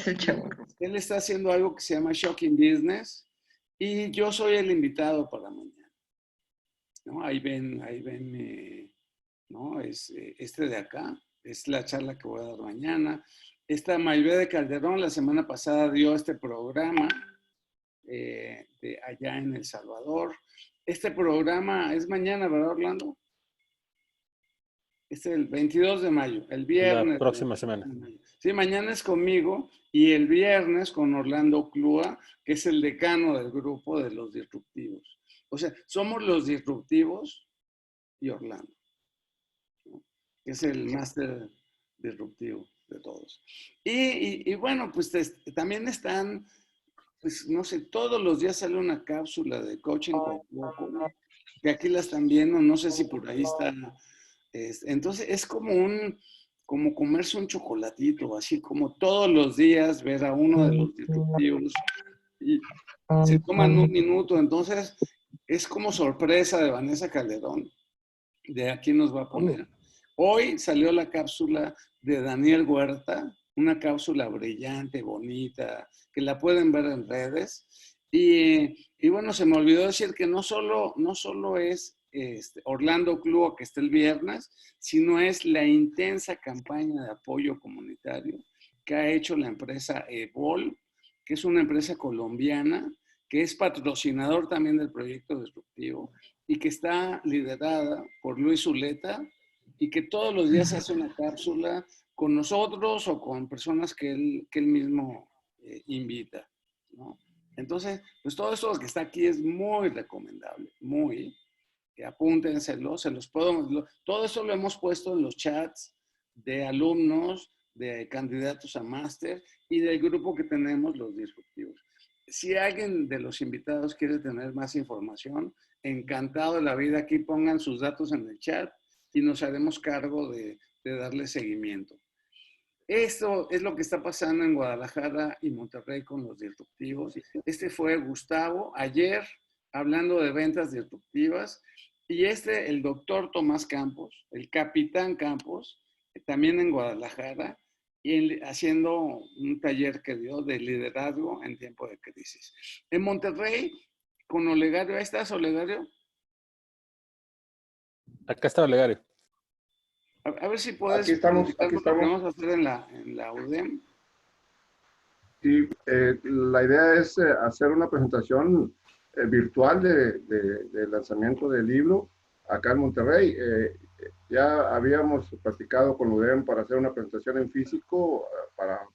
Es el chaburro. Él está haciendo algo que se llama Shocking Business y yo soy el invitado para mañana, ¿no? Ahí ven, ¿no? Es este de acá, es la charla que voy a dar mañana. Esta Maybeth de Calderón la semana pasada dio este programa de allá en El Salvador. Este programa es mañana, ¿verdad, Orlando? Es el 22 de mayo, el viernes. La próxima semana. Sí, mañana es conmigo y el viernes con Orlando Clua, que es el decano del grupo de los disruptivos. O sea, somos los disruptivos y Orlando, ¿no? Que es el máster disruptivo de todos. Y bueno, pues también están, pues no sé, todos los días sale una cápsula de coaching con Loco, que aquí la están viendo, no sé si por ahí está. Entonces es como comerse un chocolatito, así como todos los días ver a uno de los disruptivos y se toman un minuto. Entonces es como sorpresa de Vanessa Calderón, de aquí nos va a poner. Hoy salió la cápsula de Daniel Huerta, una cápsula brillante, bonita, que la pueden ver en redes. Y bueno, se me olvidó decir que no solo es Orlando Club, que está el viernes, sino es la intensa campaña de apoyo comunitario que ha hecho la empresa Evol, que es una empresa colombiana, que es patrocinador también del proyecto disruptivo y que está liderada por Luis Zuleta y que todos los días hace una cápsula con nosotros o con personas que él mismo invita, ¿no? Entonces, pues todo esto que está aquí es muy recomendable, muy, que apúntenselo, se los puedo, todo eso lo hemos puesto en los chats de alumnos, de candidatos a máster y del grupo que tenemos, los disruptivos. Si alguien de los invitados quiere tener más información, encantado de la vida, aquí pongan sus datos en el chat y nos haremos cargo de darle seguimiento. Esto es lo que está pasando en Guadalajara y Monterrey con los disruptivos. Este fue Gustavo ayer hablando de ventas disruptivas y el doctor Tomás Campos, el capitán Campos, también en Guadalajara, y haciendo un taller que dio de liderazgo en tiempo de crisis. En Monterrey, con Olegario, ¿ahí estás, Olegario? Acá está Olegario. A ver si puedes aquí estamos. lo que vamos a hacer en la UDEM. Sí, la idea es hacer una presentación virtual de lanzamiento del libro acá en Monterrey. Ya habíamos platicado con UDEM para hacer una presentación en físico para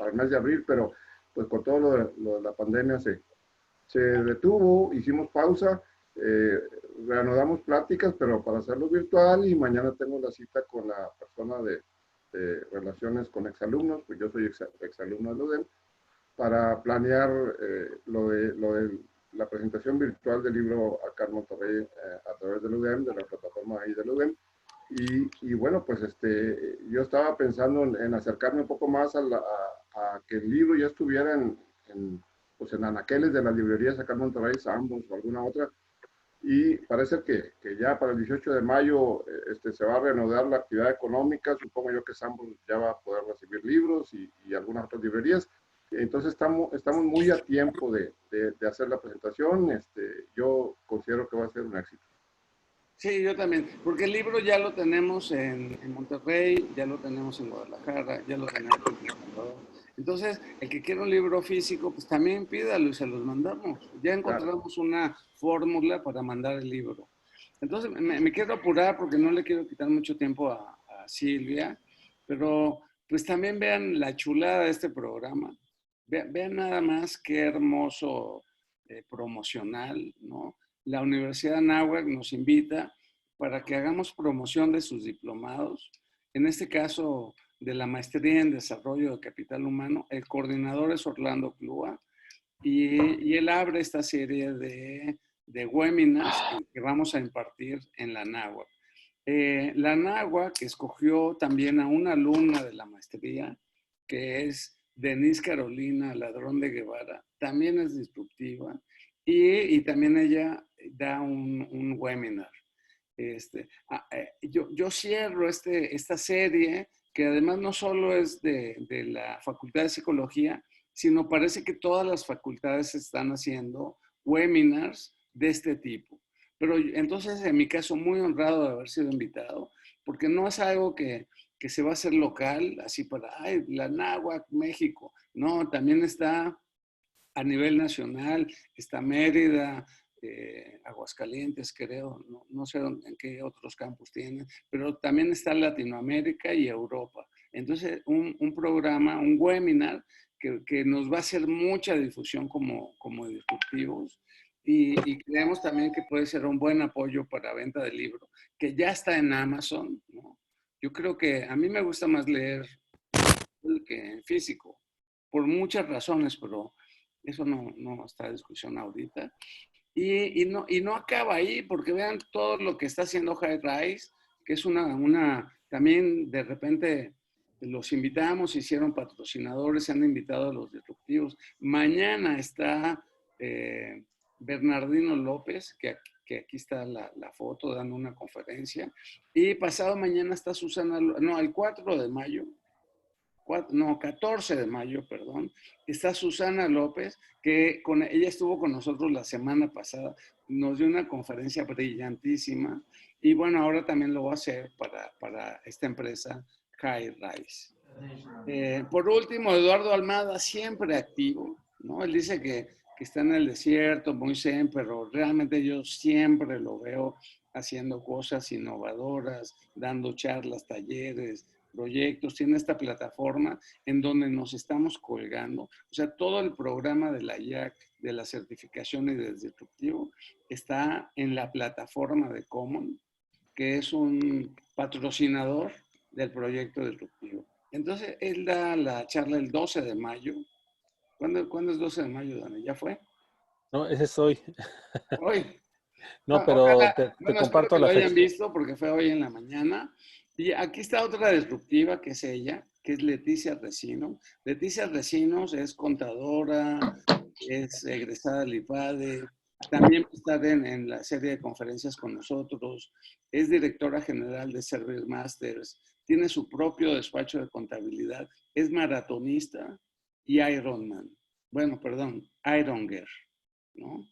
el mes de abril, pero pues con todo lo de la pandemia se detuvo, hicimos pausa, reanudamos pláticas, pero para hacerlo virtual, y mañana tengo la cita con la persona de relaciones con exalumnos, pues yo soy exalumno de la UDEM, para planear lo de la presentación virtual del libro acá en Monterrey a través de la UDEM, de la plataforma ahí de la UDEM. Y bueno, pues yo estaba pensando en acercarme un poco más a que el libro ya estuviera pues en anaqueles de las librerías acá en Monterrey, Sambos o alguna otra, y parece que ya para el 18 de mayo se va a reanudar la actividad económica. Supongo yo que Sambos ya va a poder recibir libros y algunas otras librerías. Entonces estamos muy a tiempo de hacer la presentación. Yo considero que va a ser un éxito. Sí, yo también, porque el libro ya lo tenemos en Monterrey, ya lo tenemos en Guadalajara, ya lo tenemos en El Salvador. Entonces, el que quiera un libro físico, pues también pídalo y se los mandamos. Ya encontramos una fórmula para mandar el libro. Entonces, me quiero apurar porque no le quiero quitar mucho tiempo a Silvia, pero pues también vean la chulada de este programa. Vean nada más qué hermoso promocional, ¿no? La Universidad Anáhuac nos invita para que hagamos promoción de sus diplomados. En este caso, de la maestría en desarrollo de capital humano, el coordinador es Orlando Clua y él abre esta serie de webinars que vamos a impartir en la Anáhuac. La Anáhuac escogió también a una alumna de la maestría, que es Denise Carolina Ladrón de Guevara, también es disruptiva, y también ella da un webinar. Yo cierro esta serie que además no solo es de la Facultad de Psicología, sino parece que todas las facultades están haciendo webinars de este tipo. Pero entonces, en mi caso, muy honrado de haber sido invitado, porque no es algo que se va a hacer local, así para, ay, la Náhuac, México. No, también está a nivel nacional, está Mérida, Aguascalientes, creo, no sé en qué otros campus tienen, pero también está Latinoamérica y Europa. Entonces, un programa, un webinar que nos va a hacer mucha difusión como disruptivos y creemos también que puede ser un buen apoyo para venta de libro, que ya está en Amazon, ¿no? Yo creo que a mí me gusta más leer que en físico, por muchas razones, pero eso no está en discusión ahorita. Y no acaba ahí, porque vean todo lo que está haciendo High Rise, que es también de repente los invitamos, hicieron patrocinadores, se han invitado a los disruptivos. Mañana está Bernardino López, que aquí está la foto, dando una conferencia. Y pasado mañana está Susana, no, el 4 de mayo, 14 de mayo, perdón, está Susana López, que ella estuvo con nosotros la semana pasada, nos dio una conferencia brillantísima y bueno, ahora también lo va a hacer para esta empresa High Rise. Por último, Eduardo Almada, siempre activo, ¿no? Él dice que está en el desierto, muy zen, pero realmente yo siempre lo veo haciendo cosas innovadoras, dando charlas, talleres, proyectos, tiene esta plataforma en donde nos estamos colgando. O sea, todo el programa de la IAC, de la certificación y del disruptivo, está en la plataforma de Common, que es un patrocinador del proyecto disruptivo. Entonces, él da la charla el 12 de mayo. ¿Cuándo es 12 de mayo, Dani? ¿Ya fue? No, ese es hoy. Hoy. No, pero Ojalá, te bueno, espero comparto que lo la hayan fecha. visto porque fue hoy en la mañana. Y aquí está otra disruptiva que es ella, que es Leticia Resino. Leticia Resinos es contadora, es egresada del IPADE, también está en la serie de conferencias con nosotros, es directora general de Service Masters, tiene su propio despacho de contabilidad, es maratonista y Ironman. Bueno, perdón, Ironger, ¿no?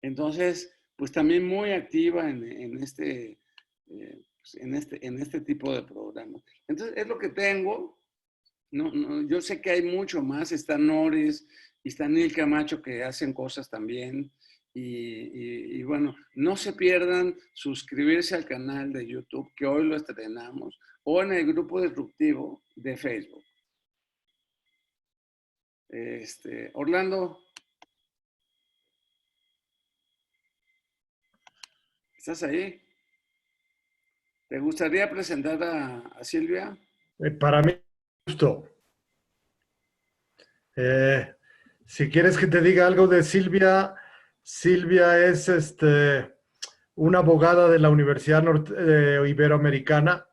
Entonces, pues también muy activa en este tipo de programas. Entonces, es lo que tengo. Yo sé que hay mucho más. Está Noris y está Neil Camacho que hacen cosas también. Y bueno, no se pierdan suscribirse al canal de YouTube, que hoy lo estrenamos, o en el grupo disruptivo de Facebook. Orlando, ¿estás ahí? ¿Te gustaría presentar a Silvia? Para mí, justo. Si quieres que te diga algo de Silvia, Silvia es una abogada de la Universidad Iberoamericana.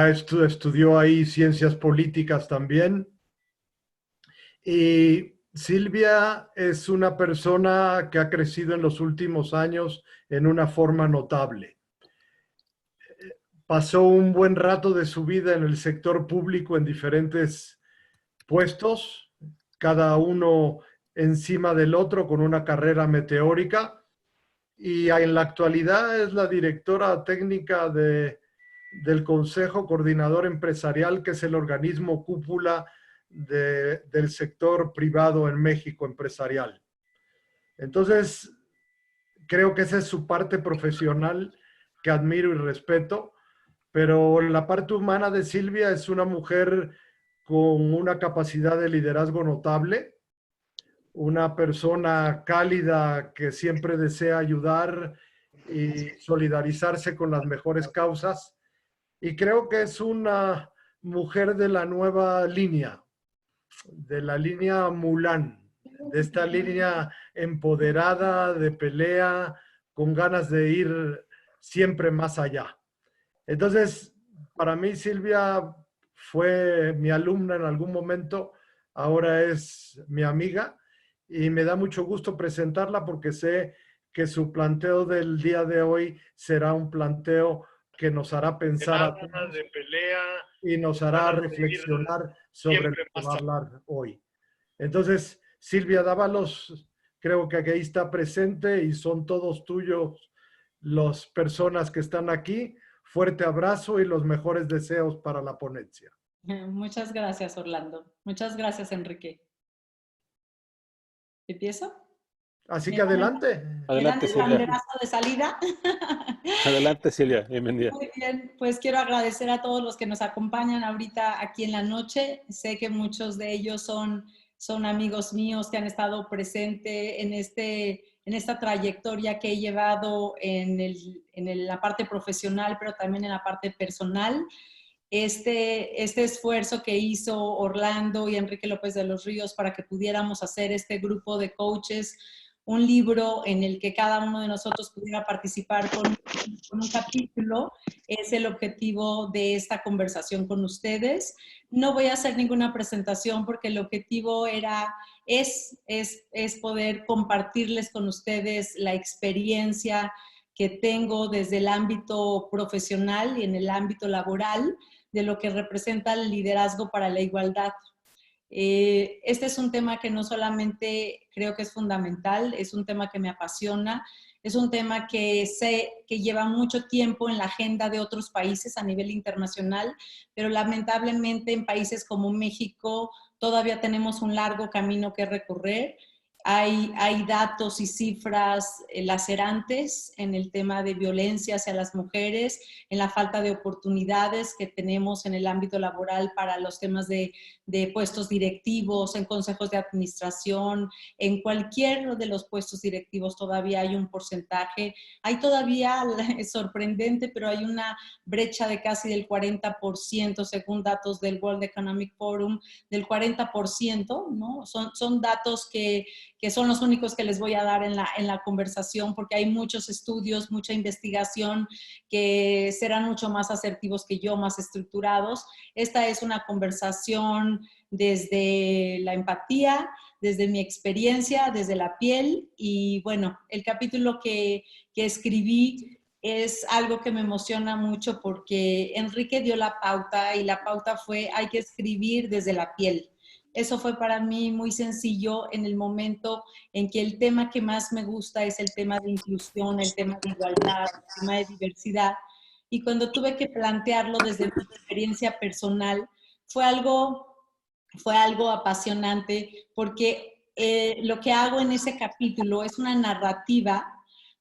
Estudió ahí ciencias políticas también. Y Silvia es una persona que ha crecido en los últimos años en una forma notable. Pasó un buen rato de su vida en el sector público en diferentes puestos, cada uno encima del otro con una carrera meteórica, y en la actualidad es la directora técnica del Consejo Coordinador Empresarial, que es el organismo cúpula del sector privado en México empresarial. Entonces, creo que esa es su parte profesional que admiro y respeto, pero la parte humana de Silvia es una mujer con una capacidad de liderazgo notable, una persona cálida que siempre desea ayudar y solidarizarse con las mejores causas. Y creo que es una mujer de la nueva línea, de la línea Mulan, de esta línea empoderada, de pelea, con ganas de ir siempre más allá. Entonces, para mí Silvia fue mi alumna en algún momento, ahora es mi amiga y me da mucho gusto presentarla porque sé que su planteo del día de hoy será un planteo que nos hará pensar a todos y nos hará reflexionar sobre lo que va a hablar hoy. Entonces, Silvia Dávalos, creo que aquí está presente y son todos tuyos las personas que están aquí. Fuerte abrazo y los mejores deseos para la ponencia. Muchas gracias, Orlando. Muchas gracias, Enrique. ¿Empiezo? Así que adelante. Adelante, el Silvia. banderazo de salida. Adelante, Silvia. Bienvenida. Muy bien, pues quiero agradecer a todos los que nos acompañan ahorita aquí en la noche. Sé que muchos de ellos son amigos míos que han estado presentes en esta trayectoria que he llevado en la parte profesional, pero también en la parte personal. Este esfuerzo que hizo Orlando y Enrique López de los Ríos para que pudiéramos hacer este grupo de coaches, un libro en el que cada uno de nosotros pudiera participar con un capítulo, es el objetivo de esta conversación con ustedes. No voy a hacer ninguna presentación porque el objetivo es poder compartirles con ustedes la experiencia que tengo desde el ámbito profesional y en el ámbito laboral de lo que representa el liderazgo para la igualdad. Este es un tema que no solamente creo que es fundamental, es un tema que me apasiona, es un tema que sé que lleva mucho tiempo en la agenda de otros países a nivel internacional, pero lamentablemente en países como México todavía tenemos un largo camino que recorrer. Hay datos y cifras lacerantes en el tema de violencia hacia las mujeres, en la falta de oportunidades que tenemos en el ámbito laboral para los temas de puestos directivos, en consejos de administración, en cualquier de los puestos directivos todavía hay un porcentaje. Hay todavía, es sorprendente, pero hay una brecha de casi del 40% según datos del World Economic Forum, del 40%, ¿no? Son datos que son los únicos que les voy a dar en la conversación, porque hay muchos estudios, mucha investigación que serán mucho más asertivos que yo, más estructurados. Esta es una conversación desde la empatía, desde mi experiencia, desde la piel, y bueno, el capítulo que escribí es algo que me emociona mucho porque Enrique dio la pauta y la pauta fue hay que escribir desde la piel. Eso fue para mí muy sencillo en el momento en que el tema que más me gusta es el tema de inclusión, el tema de igualdad, el tema de diversidad. Y cuando tuve que plantearlo desde mi experiencia personal, fue algo apasionante porque lo que hago en ese capítulo es una narrativa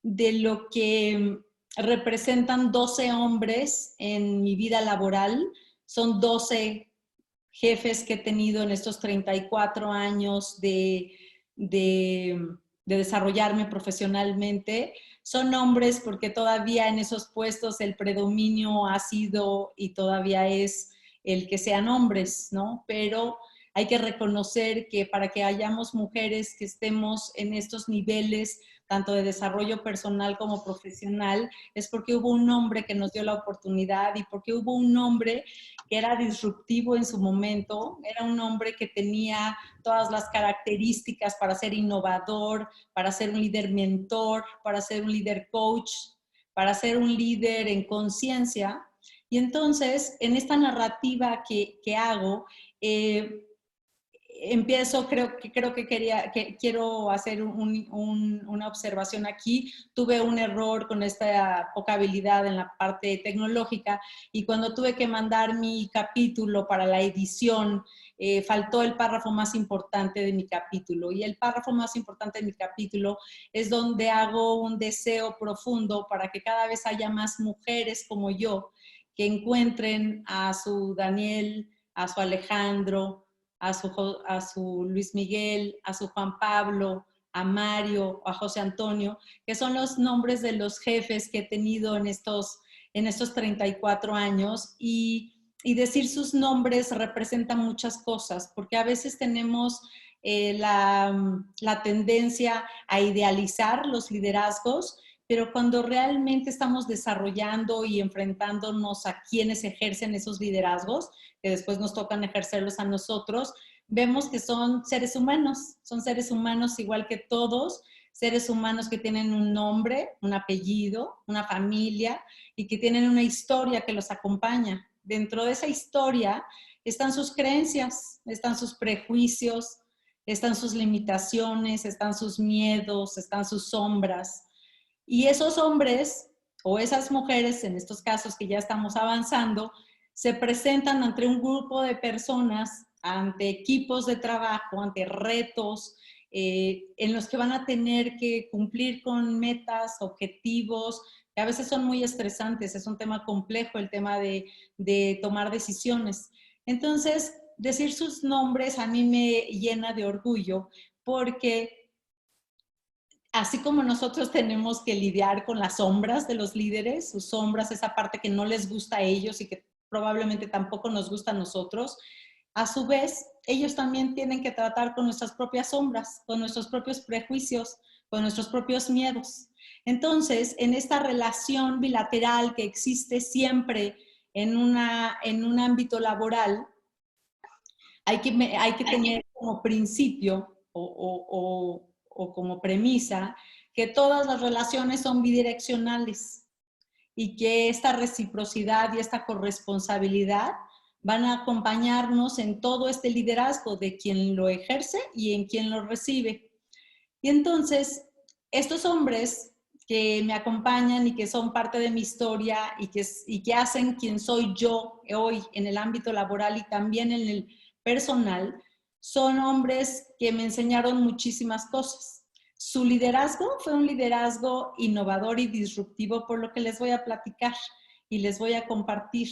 de lo que representan 12 hombres en mi vida laboral. Son 12 jefes que he tenido en estos 34 años de desarrollarme profesionalmente. Son hombres porque todavía en esos puestos el predominio ha sido y todavía es el que sean hombres, ¿no? Pero hay que reconocer que para que hayamos mujeres que estemos en estos niveles, tanto de desarrollo personal como profesional, es porque hubo un hombre que nos dio la oportunidad y porque hubo un hombre que era disruptivo en su momento, era un hombre que tenía todas las características para ser innovador, para ser un líder mentor, para ser un líder coach, para ser un líder en conciencia. Y entonces, en esta narrativa que hago, empiezo, quiero hacer una observación aquí. Tuve un error con esta poca habilidad en la parte tecnológica y cuando tuve que mandar mi capítulo para la edición, faltó el párrafo más importante de mi capítulo. Y el párrafo más importante de mi capítulo es donde hago un deseo profundo para que cada vez haya más mujeres como yo que encuentren a su Daniel, a su Alejandro, a su Luis Miguel, a su Juan Pablo, a Mario, a José Antonio, que son los nombres de los jefes que he tenido en estos 34 años. Y decir sus nombres representa muchas cosas, porque a veces tenemos la tendencia a idealizar los liderazgos, pero cuando realmente estamos desarrollando y enfrentándonos a quienes ejercen esos liderazgos, que después nos tocan ejercerlos a nosotros, vemos que son seres humanos igual que todos, seres humanos que tienen un nombre, un apellido, una familia y que tienen una historia que los acompaña. Dentro de esa historia están sus creencias, están sus prejuicios, están sus limitaciones, están sus miedos, están sus sombras. Y esos hombres o esas mujeres, en estos casos que ya estamos avanzando, se presentan ante un grupo de personas, ante equipos de trabajo, ante retos en los que van a tener que cumplir con metas, objetivos, que a veces son muy estresantes. Es un tema complejo el tema de tomar decisiones. Entonces, decir sus nombres a mí me llena de orgullo porque así como nosotros tenemos que lidiar con las sombras de los líderes, sus sombras, esa parte que no les gusta a ellos y que probablemente tampoco nos gusta a nosotros, a su vez, ellos también tienen que tratar con nuestras propias sombras, con nuestros propios prejuicios, con nuestros propios miedos. Entonces, en esta relación bilateral que existe siempre en un ámbito laboral, hay que tener como principio o como premisa que todas las relaciones son bidireccionales y que esta reciprocidad y esta corresponsabilidad van a acompañarnos en todo este liderazgo de quien lo ejerce y en quien lo recibe. Y entonces, estos hombres que me acompañan y que son parte de mi historia y que hacen quien soy yo hoy en el ámbito laboral y también en el personal, son hombres que me enseñaron muchísimas cosas. Su liderazgo fue un liderazgo innovador y disruptivo, por lo que les voy a platicar y les voy a compartir.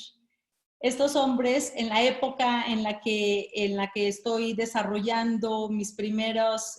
Estos hombres, en la época en la que estoy desarrollando mis primeras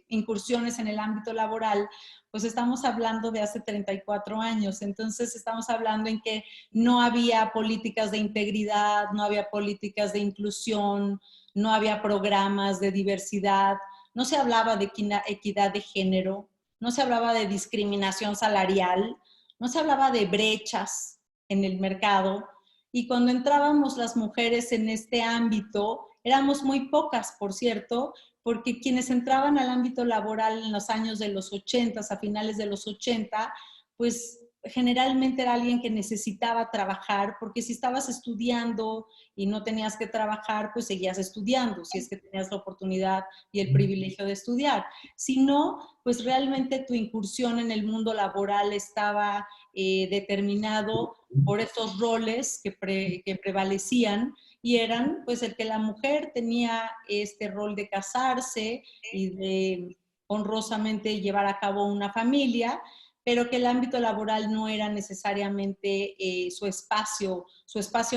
incursiones en el ámbito laboral, pues estamos hablando de hace 34 años. Entonces estamos hablando en que no había políticas de integridad, no había políticas de inclusión, no había programas de diversidad, no se hablaba de equidad de género, no se hablaba de discriminación salarial, no se hablaba de brechas en el mercado. Y cuando entrábamos las mujeres en este ámbito, éramos muy pocas, por cierto, porque quienes entraban al ámbito laboral en los años de los 80, a finales de los 80, pues generalmente era alguien que necesitaba trabajar, porque si estabas estudiando y no tenías que trabajar, pues seguías estudiando, si es que tenías la oportunidad y el privilegio de estudiar. Si no, pues realmente tu incursión en el mundo laboral estaba determinado por estos roles que prevalecían y eran pues el que la mujer tenía este rol de casarse y de honrosamente llevar a cabo una familia, pero que el ámbito laboral no era necesariamente su espacio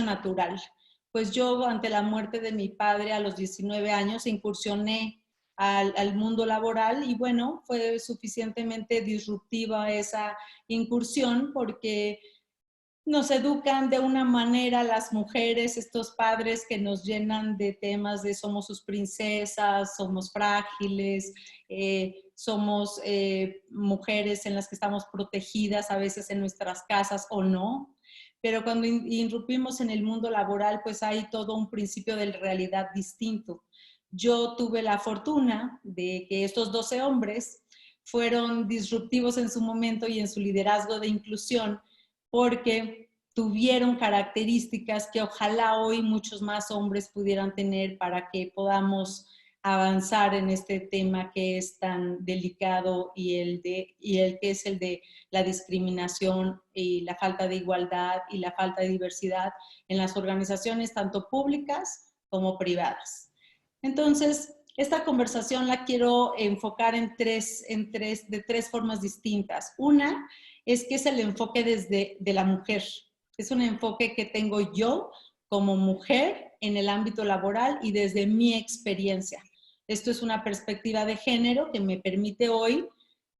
natural. Pues yo, ante la muerte de mi padre a los 19 años, incursioné al mundo laboral y bueno, fue suficientemente disruptiva esa incursión porque nos educan de una manera las mujeres, estos padres que nos llenan de temas de somos sus princesas, somos frágiles, somos mujeres en las que estamos protegidas a veces en nuestras casas o no. Pero cuando irrumpimos en el mundo laboral, pues hay todo un principio de realidad distinto. Yo tuve la fortuna de que estos 12 hombres fueron disruptivos en su momento y en su liderazgo de inclusión, porque tuvieron características que ojalá hoy muchos más hombres pudieran tener para que podamos avanzar en este tema que es tan delicado y el que es el de la discriminación y la falta de igualdad y la falta de diversidad en las organizaciones tanto públicas como privadas. Entonces, esta conversación la quiero enfocar de tres formas distintas. Una es que es el enfoque de la mujer. Es un enfoque que tengo yo como mujer en el ámbito laboral y desde mi experiencia. Esto es una perspectiva de género que me permite hoy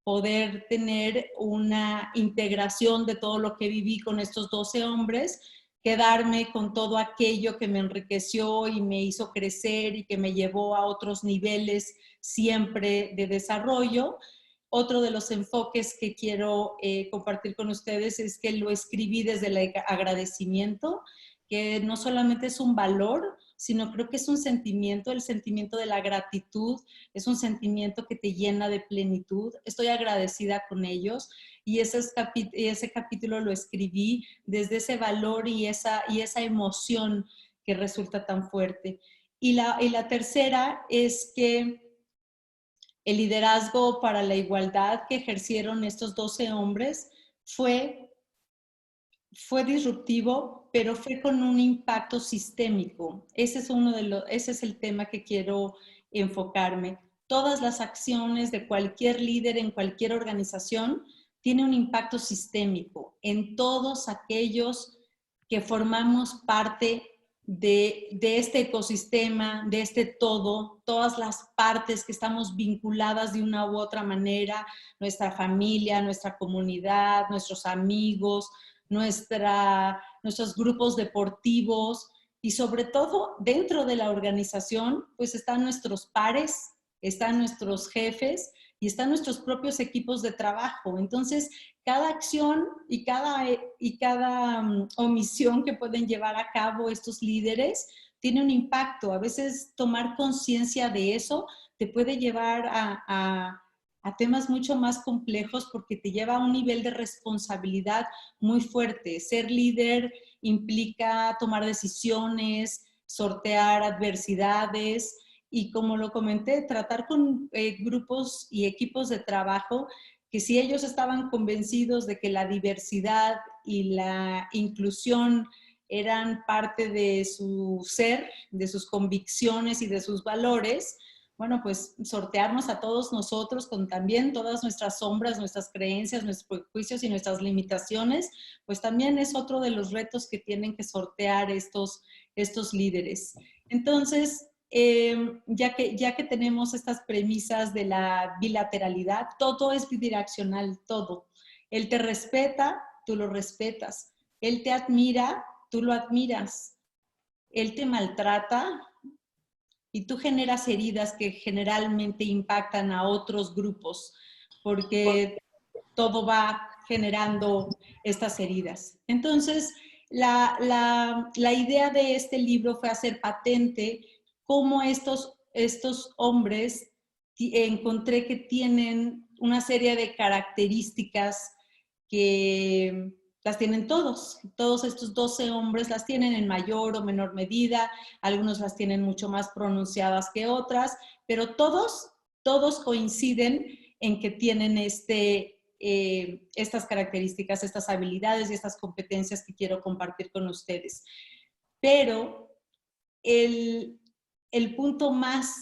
poder tener una integración de todo lo que viví con estos 12 hombres, quedarme con todo aquello que me enriqueció y me hizo crecer y que me llevó a otros niveles siempre de desarrollo. Otro de los enfoques que quiero compartir con ustedes es que lo escribí desde el agradecimiento, que no solamente es un valor, sino creo que es un sentimiento, el sentimiento de la gratitud, es un sentimiento que te llena de plenitud. Estoy agradecida con ellos y ese capítulo lo escribí desde ese valor y esa emoción que resulta tan fuerte. Y la tercera es que el liderazgo para la igualdad que ejercieron estos 12 hombres fue disruptivo, pero fue con un impacto sistémico. Ese es el tema que quiero enfocarme. Todas las acciones de cualquier líder en cualquier organización tienen un impacto sistémico en todos aquellos que formamos parte de este ecosistema, de este todo, todas las partes que estamos vinculadas de una u otra manera, nuestra familia, nuestra comunidad, nuestros amigos, nuestros grupos deportivos y sobre todo dentro de la organización, pues están nuestros pares, están nuestros jefes y están nuestros propios equipos de trabajo. Entonces, cada acción y cada omisión que pueden llevar a cabo estos líderes tiene un impacto. A veces tomar conciencia de eso te puede llevar a temas mucho más complejos porque te lleva a un nivel de responsabilidad muy fuerte. Ser líder implica tomar decisiones, sortear adversidades y, como lo comenté, tratar con grupos y equipos de trabajo que si ellos estaban convencidos de que la diversidad y la inclusión eran parte de su ser, de sus convicciones y de sus valores, bueno, pues sortearnos a todos nosotros con también todas nuestras sombras, nuestras creencias, nuestros prejuicios y nuestras limitaciones, pues también es otro de los retos que tienen que sortear estos líderes. Entonces, ya que tenemos estas premisas de la bilateralidad, todo es bidireccional, todo. Él te respeta, tú lo respetas. Él te admira, tú lo admiras. Él te maltrata y tú generas heridas que generalmente impactan a otros grupos, porque todo va generando estas heridas. Entonces, la idea de este libro fue hacer patente cómo estos hombres encontré que tienen una serie de características que las tienen todos estos 12 hombres las tienen en mayor o menor medida, algunos las tienen mucho más pronunciadas que otras, pero todos coinciden en que tienen estas características, estas habilidades y estas competencias que quiero compartir con ustedes. Pero el punto más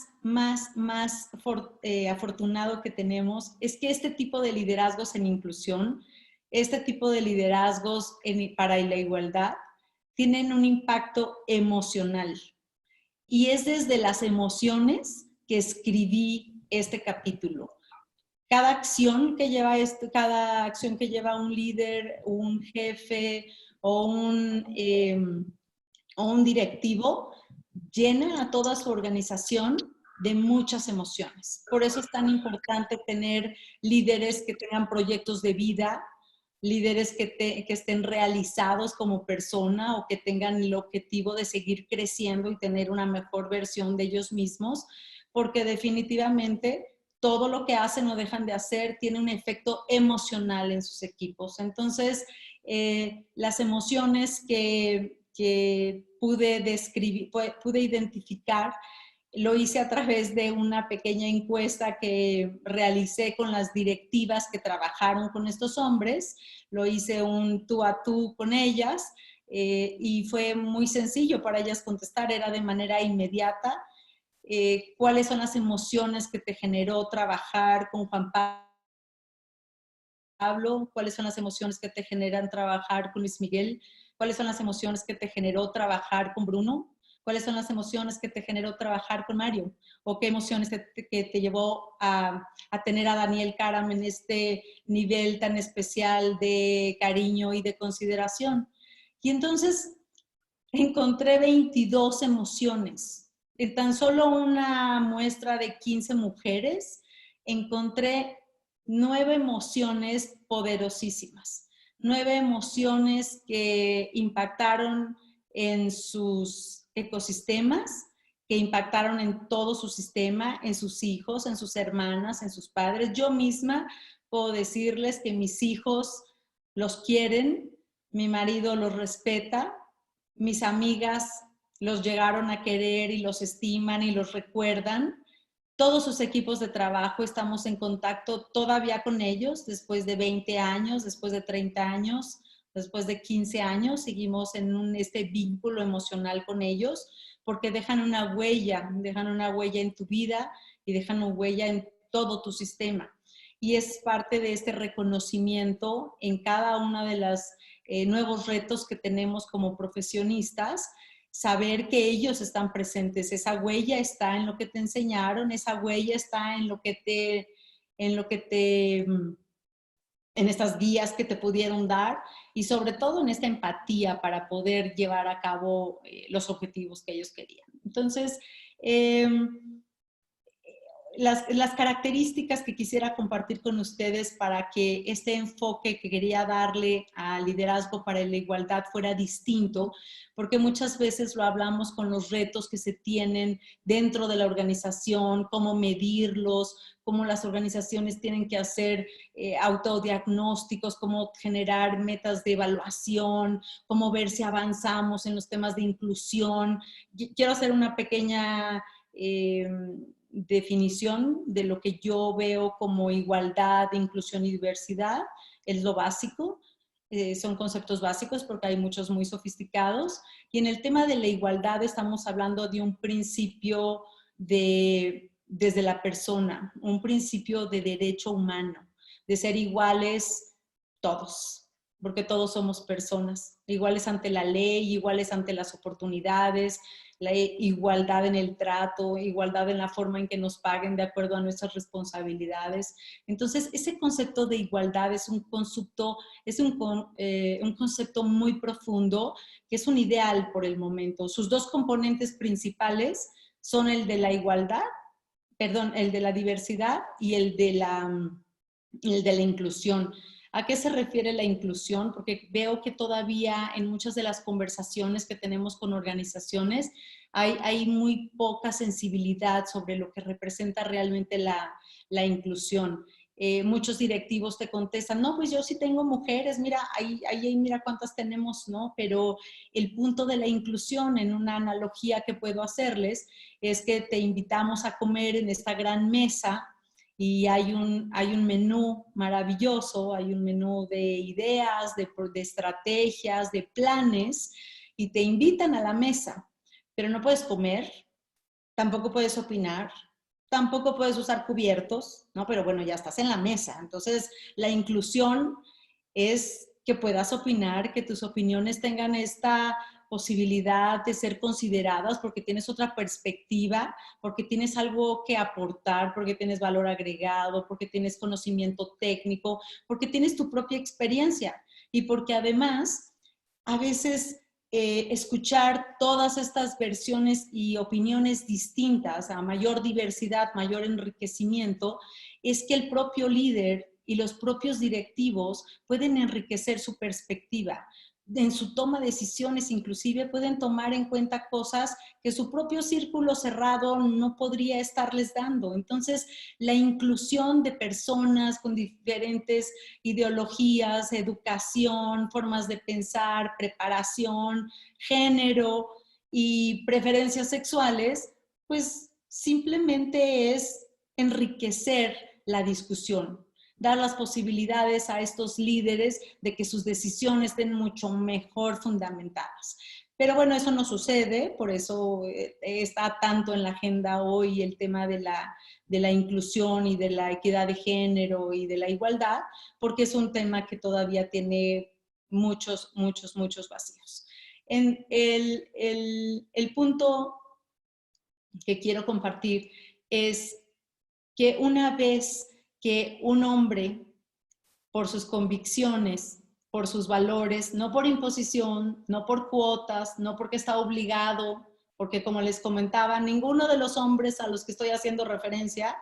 afortunado que tenemos es que este tipo de liderazgos en inclusión, este tipo de liderazgos para la igualdad, tienen un impacto emocional. Y es desde las emociones que escribí este capítulo. Cada acción que lleva un líder, un jefe o un directivo, llena a toda su organización de muchas emociones. Por eso es tan importante tener líderes que tengan proyectos de vida, líderes que estén realizados como persona o que tengan el objetivo de seguir creciendo y tener una mejor versión de ellos mismos, porque definitivamente todo lo que hacen o dejan de hacer tiene un efecto emocional en sus equipos. Entonces, las emociones que pude identificar, lo hice a través de una pequeña encuesta que realicé con las directivas que trabajaron con estos hombres. Lo hice un tú a tú con ellas y fue muy sencillo para ellas contestar, era de manera inmediata. ¿Cuáles son las emociones que te generó trabajar con Juan Pablo? ¿Cuáles son las emociones que te generan trabajar con Luis Miguel? ¿Cuáles son las emociones que te generó trabajar con Bruno? ¿Cuáles son las emociones que te generó trabajar con Mario? ¿O qué emociones que te llevó a tener a Daniel Karam en este nivel tan especial de cariño y de consideración? Y entonces encontré 22 emociones. En tan solo una muestra de 15 mujeres, encontré 9 emociones poderosísimas. 9 emociones que impactaron en sus ecosistemas que impactaron en todo su sistema, en sus hijos, en sus hermanas, en sus padres. Yo misma puedo decirles que mis hijos los quieren, mi marido los respeta, mis amigas los llegaron a querer y los estiman y los recuerdan. Todos sus equipos de trabajo estamos en contacto todavía con ellos después de 20 años, después de 30 años, después de 15 años, seguimos en este vínculo emocional con ellos porque dejan una huella en tu vida y dejan una huella en todo tu sistema. Y es parte de este reconocimiento en cada uno de los nuevos retos que tenemos como profesionistas, saber que ellos están presentes. Esa huella está en lo que te enseñaron, esa huella está en en estas guías que te pudieron dar y sobre todo en esta empatía para poder llevar a cabo los objetivos que ellos querían. Entonces, las características que quisiera compartir con ustedes para que este enfoque que quería darle al liderazgo para la igualdad fuera distinto, porque muchas veces lo hablamos con los retos que se tienen dentro de la organización, cómo medirlos, cómo las organizaciones tienen que hacer autodiagnósticos, cómo generar metas de evaluación, cómo ver si avanzamos en los temas de inclusión. Quiero hacer una pequeña definición de lo que yo veo como igualdad, inclusión y diversidad. Es lo básico, son conceptos básicos porque hay muchos muy sofisticados. Y en el tema de la igualdad estamos hablando de un principio desde la persona, un principio de derecho humano, de ser iguales todos, porque todos somos personas, iguales ante la ley, iguales ante las oportunidades, la igualdad en el trato, igualdad en la forma en que nos paguen de acuerdo a nuestras responsabilidades. Entonces, ese concepto de igualdad es un concepto muy profundo, que es un ideal por el momento. Sus dos componentes principales son el de la igualdad, el de la diversidad y el de la inclusión. ¿A qué se refiere la inclusión? Porque veo que todavía en muchas de las conversaciones que tenemos con organizaciones hay muy poca sensibilidad sobre lo que representa realmente la inclusión. Muchos directivos te contestan, no, pues yo sí tengo mujeres, mira, ahí mira cuántas tenemos, ¿no? Pero el punto de la inclusión, en una analogía que puedo hacerles, es que te invitamos a comer en esta gran mesa y hay un menú maravilloso, hay un menú de ideas, de estrategias, de planes, y te invitan a la mesa, pero no puedes comer, tampoco puedes opinar, tampoco puedes usar cubiertos, ¿no? Pero bueno, ya estás en la mesa. Entonces, la inclusión es que puedas opinar, que tus opiniones tengan esta posibilidad de ser consideradas porque tienes otra perspectiva, porque tienes algo que aportar, porque tienes valor agregado, porque tienes conocimiento técnico, porque tienes tu propia experiencia y porque además a veces escuchar todas estas versiones y opiniones distintas, a mayor diversidad, mayor enriquecimiento, es que el propio líder y los propios directivos pueden enriquecer su perspectiva. En su toma de decisiones inclusive pueden tomar en cuenta cosas que su propio círculo cerrado no podría estarles dando. Entonces, la inclusión de personas con diferentes ideologías, educación, formas de pensar, preparación, género y preferencias sexuales, pues simplemente es enriquecer la discusión, dar las posibilidades a estos líderes de que sus decisiones estén mucho mejor fundamentadas. Pero bueno, eso no sucede, por eso está tanto en la agenda hoy el tema de la inclusión y de la equidad de género y de la igualdad, porque es un tema que todavía tiene muchos vacíos. El punto que quiero compartir es que una vez que un hombre, por sus convicciones, por sus valores, no por imposición, no por cuotas, no porque está obligado, porque como les comentaba, ninguno de los hombres a los que estoy haciendo referencia,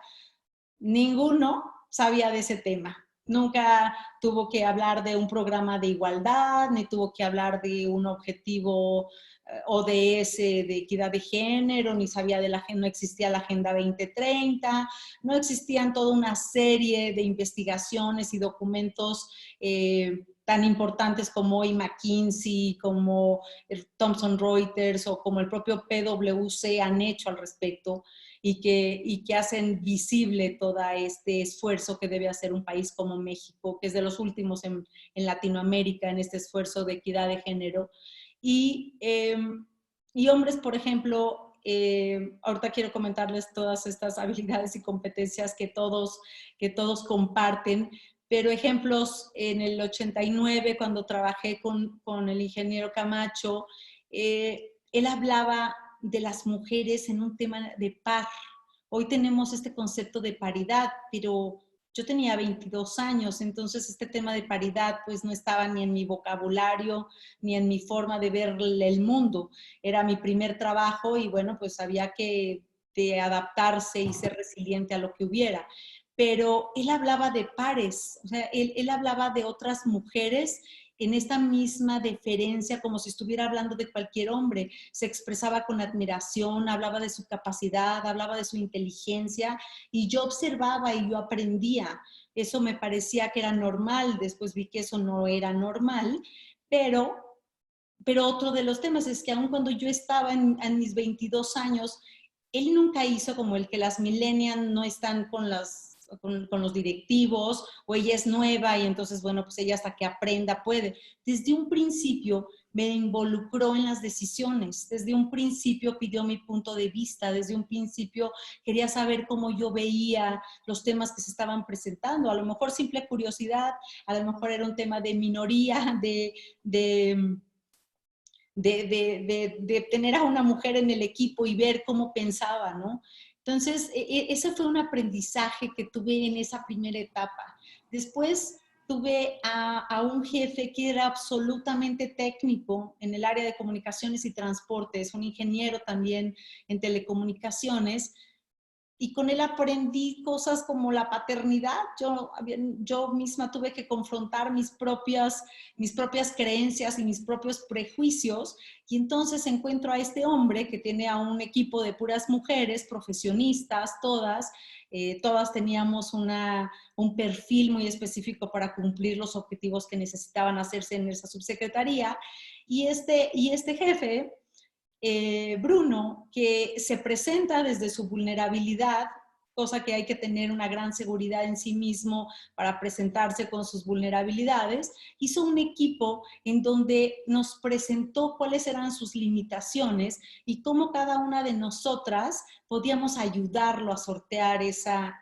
ninguno sabía de ese tema. Nunca tuvo que hablar de un programa de igualdad, ni tuvo que hablar de un objetivo ODS de equidad de género, ni sabía de no existía la Agenda 2030, no existían toda una serie de investigaciones y documentos tan importantes como hoy McKinsey, como el Thomson Reuters o como el propio PwC han hecho al respecto, y que hacen visible todo este esfuerzo que debe hacer un país como México, que es de los últimos en Latinoamérica en este esfuerzo de equidad de género. Y hombres, por ejemplo, ahorita quiero comentarles todas estas habilidades y competencias que todos comparten, pero ejemplos, en el 89, cuando trabajé con el ingeniero Camacho, él hablaba de las mujeres en un tema de par. Hoy tenemos este concepto de paridad, pero yo tenía 22 años, entonces este tema de paridad pues no estaba ni en mi vocabulario, ni en mi forma de ver el mundo. Era mi primer trabajo y bueno, pues había que adaptarse y ser resiliente a lo que hubiera. Pero él hablaba de pares, o sea, él hablaba de otras mujeres en esta misma deferencia, como si estuviera hablando de cualquier hombre. Se expresaba con admiración, hablaba de su capacidad, hablaba de su inteligencia, y yo observaba y yo aprendía. Eso me parecía que era normal, después vi que eso no era normal, pero otro de los temas es que aun cuando yo estaba en mis 22 años, él nunca hizo como el que las millennials no están con los directivos, o ella es nueva y entonces, bueno, pues ella hasta que aprenda puede. Desde un principio me involucró en las decisiones, desde un principio pidió mi punto de vista, desde un principio quería saber cómo yo veía los temas que se estaban presentando. A lo mejor simple curiosidad, a lo mejor era un tema de minoría, de tener a una mujer en el equipo y ver cómo pensaba, ¿no? Entonces, ese fue un aprendizaje que tuve en esa primera etapa. Después tuve a un jefe que era absolutamente técnico en el área de comunicaciones y transportes, un ingeniero también en telecomunicaciones, y con él aprendí cosas como la paternidad. Yo misma tuve que confrontar mis propias creencias y mis propios prejuicios, y entonces encuentro a este hombre que tiene a un equipo de puras mujeres, profesionistas, todas teníamos un perfil muy específico para cumplir los objetivos que necesitaban hacerse en esa subsecretaría, y este jefe, Bruno, que se presenta desde su vulnerabilidad, cosa que hay que tener una gran seguridad en sí mismo para presentarse con sus vulnerabilidades, hizo un equipo en donde nos presentó cuáles eran sus limitaciones y cómo cada una de nosotras podíamos ayudarlo a sortear esa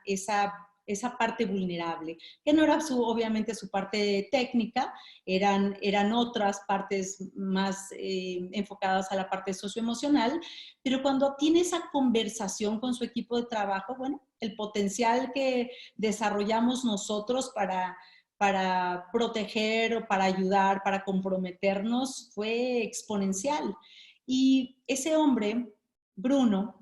parte vulnerable, que no era obviamente su parte técnica, eran otras partes más enfocadas a la parte socioemocional, pero cuando tiene esa conversación con su equipo de trabajo, bueno, el potencial que desarrollamos nosotros para proteger o para ayudar, para comprometernos, fue exponencial. Y ese hombre, Bruno,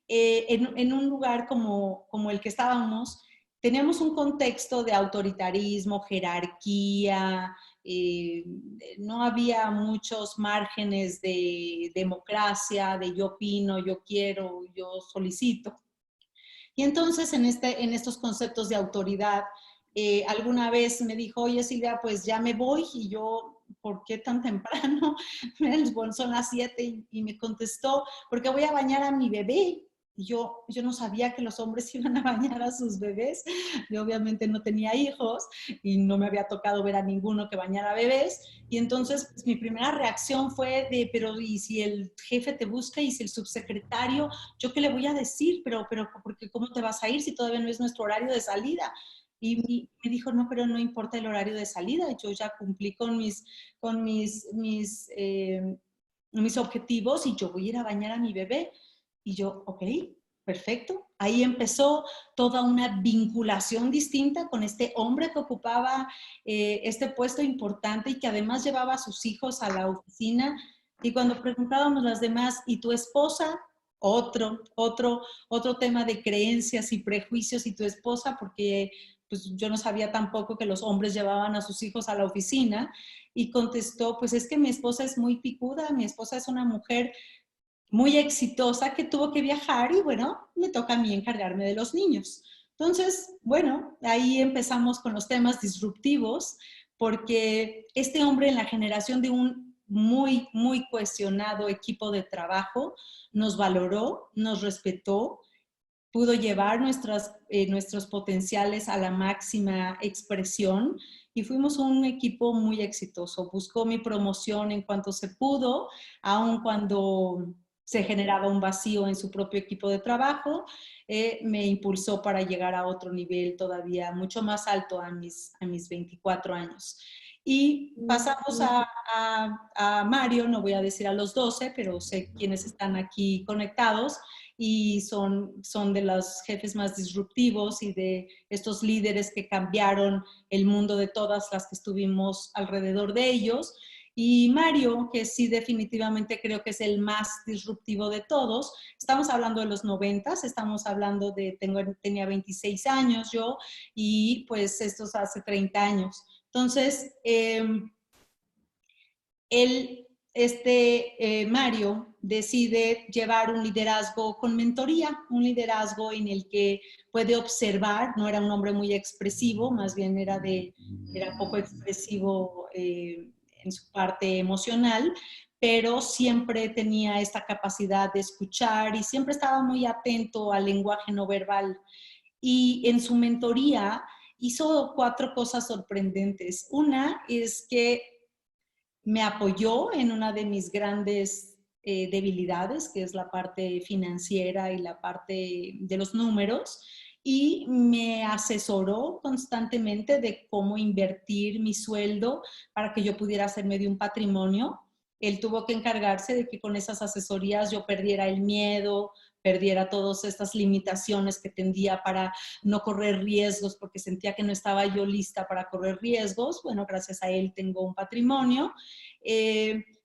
en un lugar como el que estábamos, teníamos un contexto de autoritarismo, jerarquía, no había muchos márgenes de democracia, de yo opino, yo quiero, yo solicito. Y entonces en estos conceptos de autoridad, alguna vez me dijo, oye Silvia, pues ya me voy, y yo, ¿por qué tan temprano? Son las 7 y me contestó, porque voy a bañar a mi bebé. Y yo no sabía que los hombres iban a bañar a sus bebés. Yo obviamente no tenía hijos y no me había tocado ver a ninguno que bañara bebés. Y entonces pues, mi primera reacción fue pero ¿y si el jefe te busca y si el subsecretario? ¿Yo qué le voy a decir? Pero porque ¿cómo te vas a ir si todavía no es nuestro horario de salida? Y me dijo, no, pero no importa el horario de salida. Yo ya cumplí con mis objetivos y yo voy a ir a bañar a mi bebé. Y yo, ok, perfecto. Ahí empezó toda una vinculación distinta con este hombre que ocupaba este puesto importante y que además llevaba a sus hijos a la oficina. Y cuando preguntábamos las demás, ¿y tu esposa? Otro tema de creencias y prejuicios, ¿y tu esposa? Porque pues yo no sabía tampoco que los hombres llevaban a sus hijos a la oficina, y contestó, pues es que mi esposa es muy picuda, mi esposa es una mujer muy exitosa que tuvo que viajar y bueno, me toca a mí encargarme de los niños. Entonces, bueno, ahí empezamos con los temas disruptivos, porque este hombre en la generación de un muy cuestionado equipo de trabajo nos valoró, nos respetó, pudo llevar nuestros potenciales a la máxima expresión y fuimos un equipo muy exitoso. Buscó mi promoción en cuanto se pudo, aun cuando se generaba un vacío en su propio equipo de trabajo, me impulsó para llegar a otro nivel todavía mucho más alto a mis 24 años. Y pasamos a Mario, no voy a decir a los 12, pero sé quiénes están aquí conectados, y son de los jefes más disruptivos y de estos líderes que cambiaron el mundo de todas las que estuvimos alrededor de ellos. Y Mario, que sí definitivamente creo que es el más disruptivo de todos, estamos hablando de los 90s, estamos hablando de, tenía 26 años yo, y pues esto es hace 30 años. Entonces, Mario decide llevar un liderazgo con mentoría, un liderazgo en el que puede observar. No era un hombre muy expresivo, más bien era poco expresivo en su parte emocional, pero siempre tenía esta capacidad de escuchar y siempre estaba muy atento al lenguaje no verbal. Y en su mentoría hizo 4 cosas sorprendentes. Una es que me apoyó en una de mis grandes debilidades, que es la parte financiera y la parte de los números, y me asesoró constantemente de cómo invertir mi sueldo para que yo pudiera hacerme de un patrimonio. Él tuvo que encargarse de que con esas asesorías yo perdiera el miedo, perdiera todas estas limitaciones que tendía para no correr riesgos, porque sentía que no estaba yo lista para correr riesgos. Bueno, gracias a él tengo un patrimonio.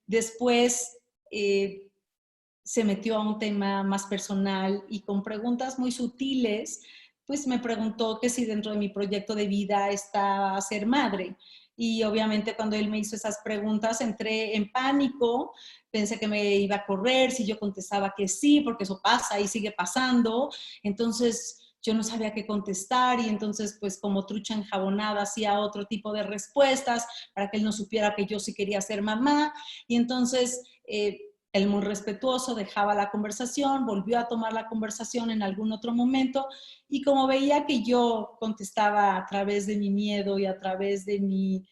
Después se metió a un tema más personal y con preguntas muy sutiles, pues me preguntó que si dentro de mi proyecto de vida está ser madre. Y obviamente cuando él me hizo esas preguntas entré en pánico, pensé que me iba a correr si yo contestaba que sí, porque eso pasa y sigue pasando. Entonces yo no sabía qué contestar y entonces pues como trucha enjabonada hacía otro tipo de respuestas para que él no supiera que yo sí quería ser mamá. Y entonces él muy respetuoso dejaba la conversación, volvió a tomar la conversación en algún otro momento, y como veía que yo contestaba a través de mi miedo y a través de mi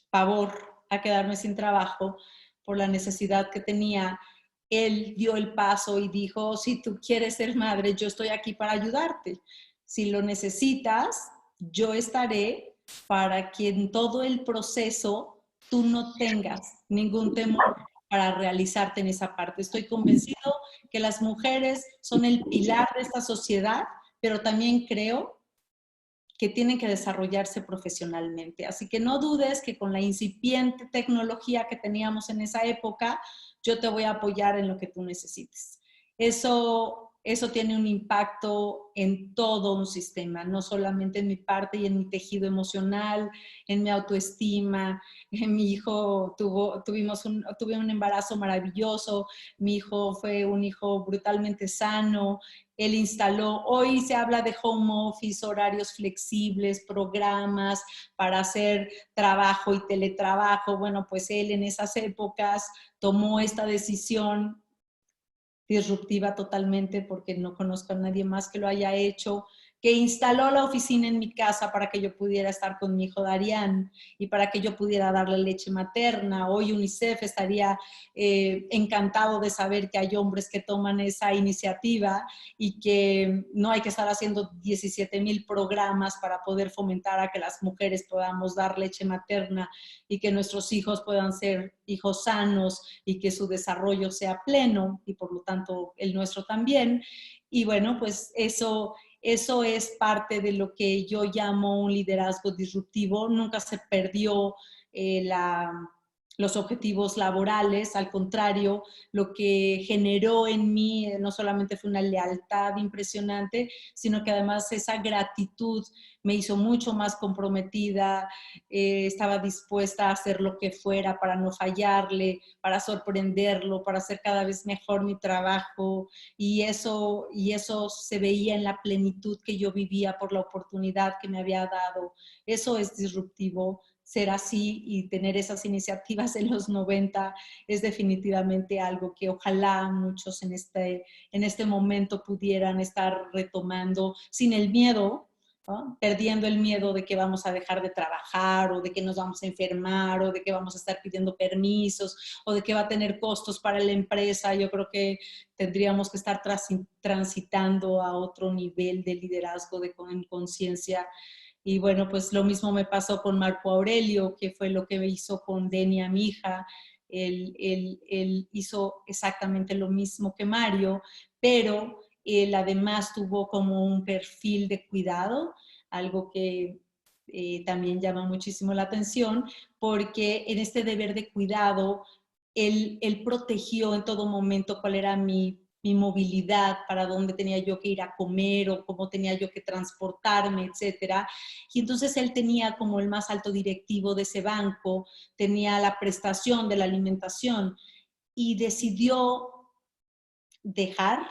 pavor a quedarme sin trabajo por la necesidad que tenía, él dio el paso y dijo, si tú quieres ser madre, yo estoy aquí para ayudarte. Si lo necesitas, yo estaré para que en todo el proceso tú no tengas ningún temor para realizarte en esa parte. Estoy convencido que las mujeres son el pilar de esta sociedad, pero también creo que tienen que desarrollarse profesionalmente. Así que no dudes que con la incipiente tecnología que teníamos en esa época, yo te voy a apoyar en lo que tú necesites. Eso tiene un impacto en todo un sistema, no solamente en mi parte y en mi tejido emocional, en mi autoestima. Mi hijo tuve un embarazo maravilloso, mi hijo fue un hijo brutalmente sano. Él instaló, hoy se habla de home office, horarios flexibles, programas para hacer trabajo y teletrabajo. Bueno, pues él en esas épocas tomó esta decisión disruptiva totalmente, porque no conozco a nadie más que lo haya hecho, que instaló la oficina en mi casa para que yo pudiera estar con mi hijo Darián y para que yo pudiera darle leche materna. Hoy UNICEF estaría encantado de saber que hay hombres que toman esa iniciativa y que no hay que estar haciendo 17,000 programas para poder fomentar a que las mujeres podamos dar leche materna y que nuestros hijos puedan ser hijos sanos y que su desarrollo sea pleno, y por lo tanto el nuestro también. Y bueno, pues eso es parte de lo que yo llamo un liderazgo disruptivo. Nunca se perdió los objetivos laborales. Al contrario, lo que generó en mí no solamente fue una lealtad impresionante, sino que además esa gratitud me hizo mucho más comprometida, estaba dispuesta a hacer lo que fuera para no fallarle, para sorprenderlo, para hacer cada vez mejor mi trabajo, y eso se veía en la plenitud que yo vivía por la oportunidad que me había dado. Eso es disruptivo. Ser así y tener esas iniciativas en los 90 es definitivamente algo que ojalá muchos en este momento pudieran estar retomando sin el miedo, ¿no? Perdiendo el miedo de que vamos a dejar de trabajar o de que nos vamos a enfermar o de que vamos a estar pidiendo permisos o de que va a tener costos para la empresa. Yo creo que tendríamos que estar transitando a otro nivel de liderazgo, de conciencia. Y bueno, pues lo mismo me pasó con Marco Aurelio, que fue lo que me hizo con Denia, mi hija. Él hizo exactamente lo mismo que Mario, pero él además tuvo como un perfil de cuidado, algo que también llama muchísimo la atención, porque en este deber de cuidado, él protegió en todo momento cuál era mi movilidad, para dónde tenía yo que ir a comer o cómo tenía yo que transportarme, etcétera. Y entonces él tenía como el más alto directivo de ese banco, tenía la prestación de la alimentación y decidió dejar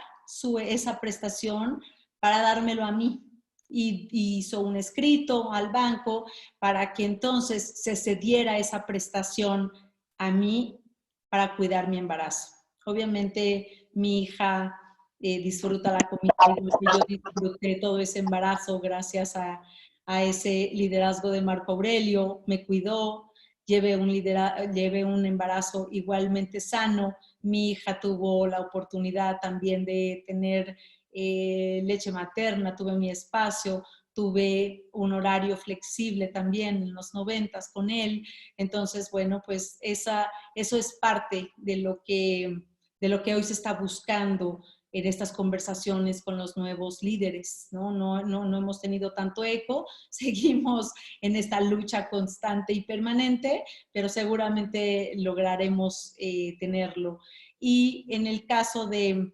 esa prestación para dármelo a mí. Y hizo un escrito al banco para que entonces se cediera esa prestación a mí para cuidar mi embarazo. Obviamente mi hija disfruta la comida, yo disfruté todo ese embarazo gracias a ese liderazgo de Marco Aurelio. Me cuidó, llevé un embarazo igualmente sano. Mi hija tuvo la oportunidad también de tener leche materna, tuve mi espacio, tuve un horario flexible también en los 90s con él. Entonces, bueno, pues eso es parte de lo que hoy se está buscando en estas conversaciones con los nuevos líderes, ¿no? No hemos tenido tanto eco, seguimos en esta lucha constante y permanente, pero seguramente lograremos tenerlo. Y en el caso de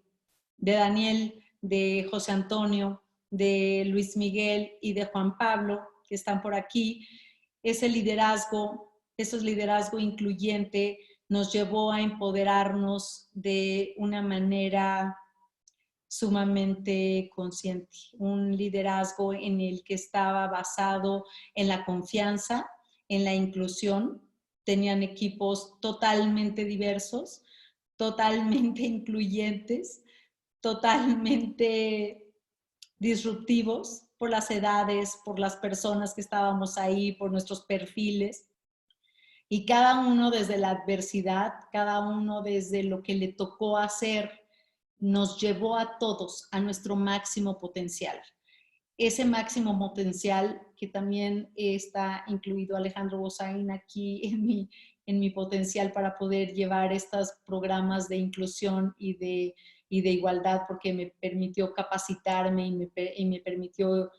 Daniel, de José Antonio, de Luis Miguel y de Juan Pablo, que están por aquí, ese liderazgo incluyente nos llevó a empoderarnos de una manera sumamente consciente, un liderazgo en el que estaba basado en la confianza, en la inclusión. Tenían equipos totalmente diversos, totalmente incluyentes, totalmente disruptivos por las edades, por las personas que estábamos ahí, por nuestros perfiles. Y cada uno desde la adversidad, cada uno desde lo que le tocó hacer, nos llevó a todos a nuestro máximo potencial. Ese máximo potencial que también está incluido Alejandro Bozain aquí en mi potencial para poder llevar estos programas de inclusión y de igualdad, porque me permitió capacitarme y me permitió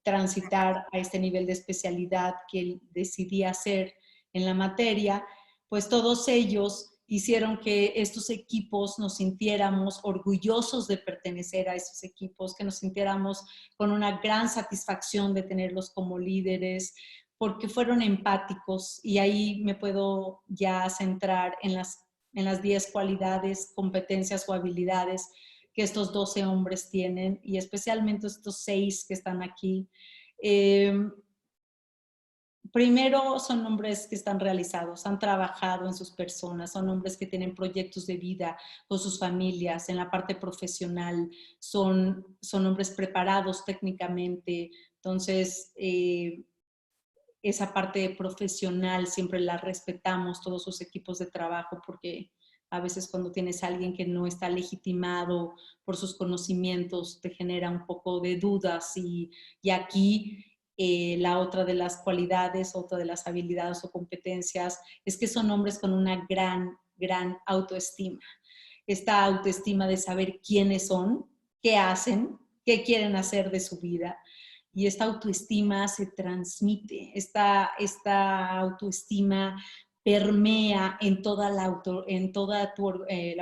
transitar a este nivel de especialidad que decidí hacer en la materia. Pues todos ellos hicieron que estos equipos nos sintiéramos orgullosos de pertenecer a esos equipos, que nos sintiéramos con una gran satisfacción de tenerlos como líderes, porque fueron empáticos. Y ahí me puedo ya centrar en las 10 cualidades, competencias o habilidades que estos 12 hombres tienen, y especialmente estos 6 que están aquí. Primero, son hombres que están realizados, han trabajado en sus personas, son hombres que tienen proyectos de vida con sus familias, en la parte profesional, son hombres preparados técnicamente. Entonces, esa parte profesional siempre la respetamos, todos sus equipos de trabajo, porque a veces cuando tienes a alguien que no está legitimado por sus conocimientos, te genera un poco de dudas. Y aquí la otra de las cualidades, otra de las habilidades o competencias es que son hombres con una gran autoestima. Esta autoestima de saber quiénes son, qué hacen, qué quieren hacer de su vida. Y esta autoestima se transmite, esta autoestima permea en toda la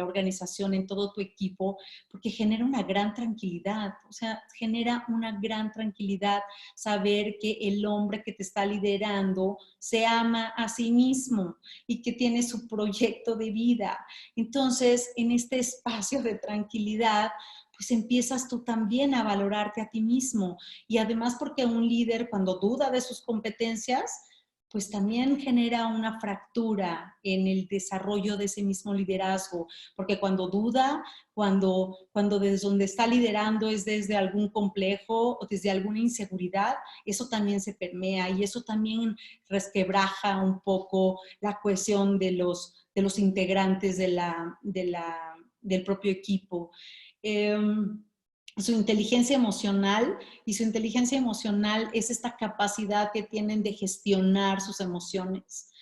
organización, en todo tu equipo, porque genera una gran tranquilidad. O sea, genera una gran tranquilidad saber que el hombre que te está liderando se ama a sí mismo y que tiene su proyecto de vida. Entonces, en este espacio de tranquilidad, pues empiezas tú también a valorarte a ti mismo. Y además porque un líder, cuando duda de sus competencias, pues también genera una fractura en el desarrollo de ese mismo liderazgo, porque cuando duda, cuando desde donde está liderando es desde algún complejo o desde alguna inseguridad, eso también se permea y eso también resquebraja un poco la cohesión de los integrantes del propio equipo. Su inteligencia emocional, y su inteligencia emocional es esta capacidad que tienen de gestionar sus emociones.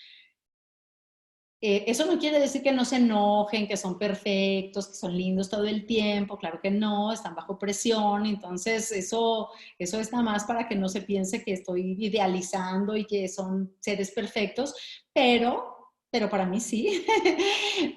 Eso no quiere decir que no se enojen, que son perfectos, que son lindos todo el tiempo, claro que no, están bajo presión, entonces eso está más para que no se piense que estoy idealizando y que son seres perfectos, pero para mí sí.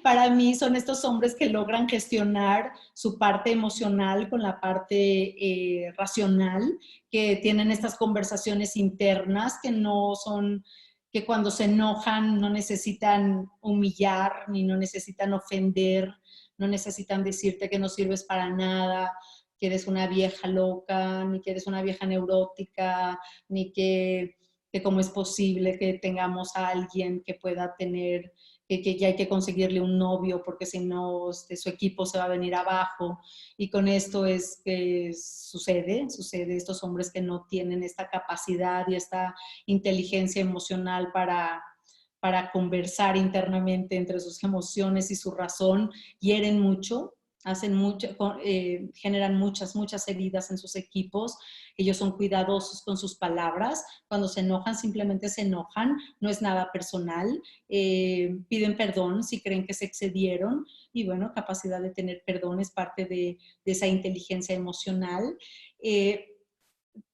Para mí son estos hombres que logran gestionar su parte emocional con la parte racional, que tienen estas conversaciones internas que no son, que cuando se enojan no necesitan humillar, ni no necesitan ofender, no necesitan decirte que no sirves para nada, que eres una vieja loca, ni que eres una vieja neurótica, ni que cómo es posible que tengamos a alguien que pueda tener, que ya hay que conseguirle un novio porque si no su equipo se va a venir abajo. Y con esto es que sucede estos hombres que no tienen esta capacidad y esta inteligencia emocional para conversar internamente entre sus emociones y su razón, hieren mucho, generan muchas heridas en sus equipos. Ellos son cuidadosos con sus palabras. Cuando se enojan, simplemente se enojan. No es nada personal. Piden perdón si creen que se excedieron. Y bueno, capacidad de tener perdón es parte de esa inteligencia emocional.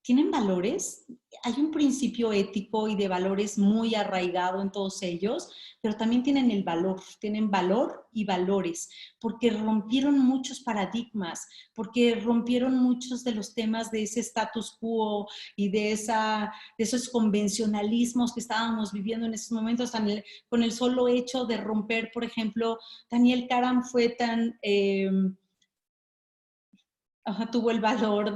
Tienen valores, hay un principio ético y de valores muy arraigado en todos ellos, pero también tienen valor y valores, porque rompieron muchos paradigmas, porque rompieron muchos de los temas de ese status quo y de esos convencionalismos que estábamos viviendo en esos momentos, con el solo hecho de romper, por ejemplo, Daniel Karam fue tuvo el valor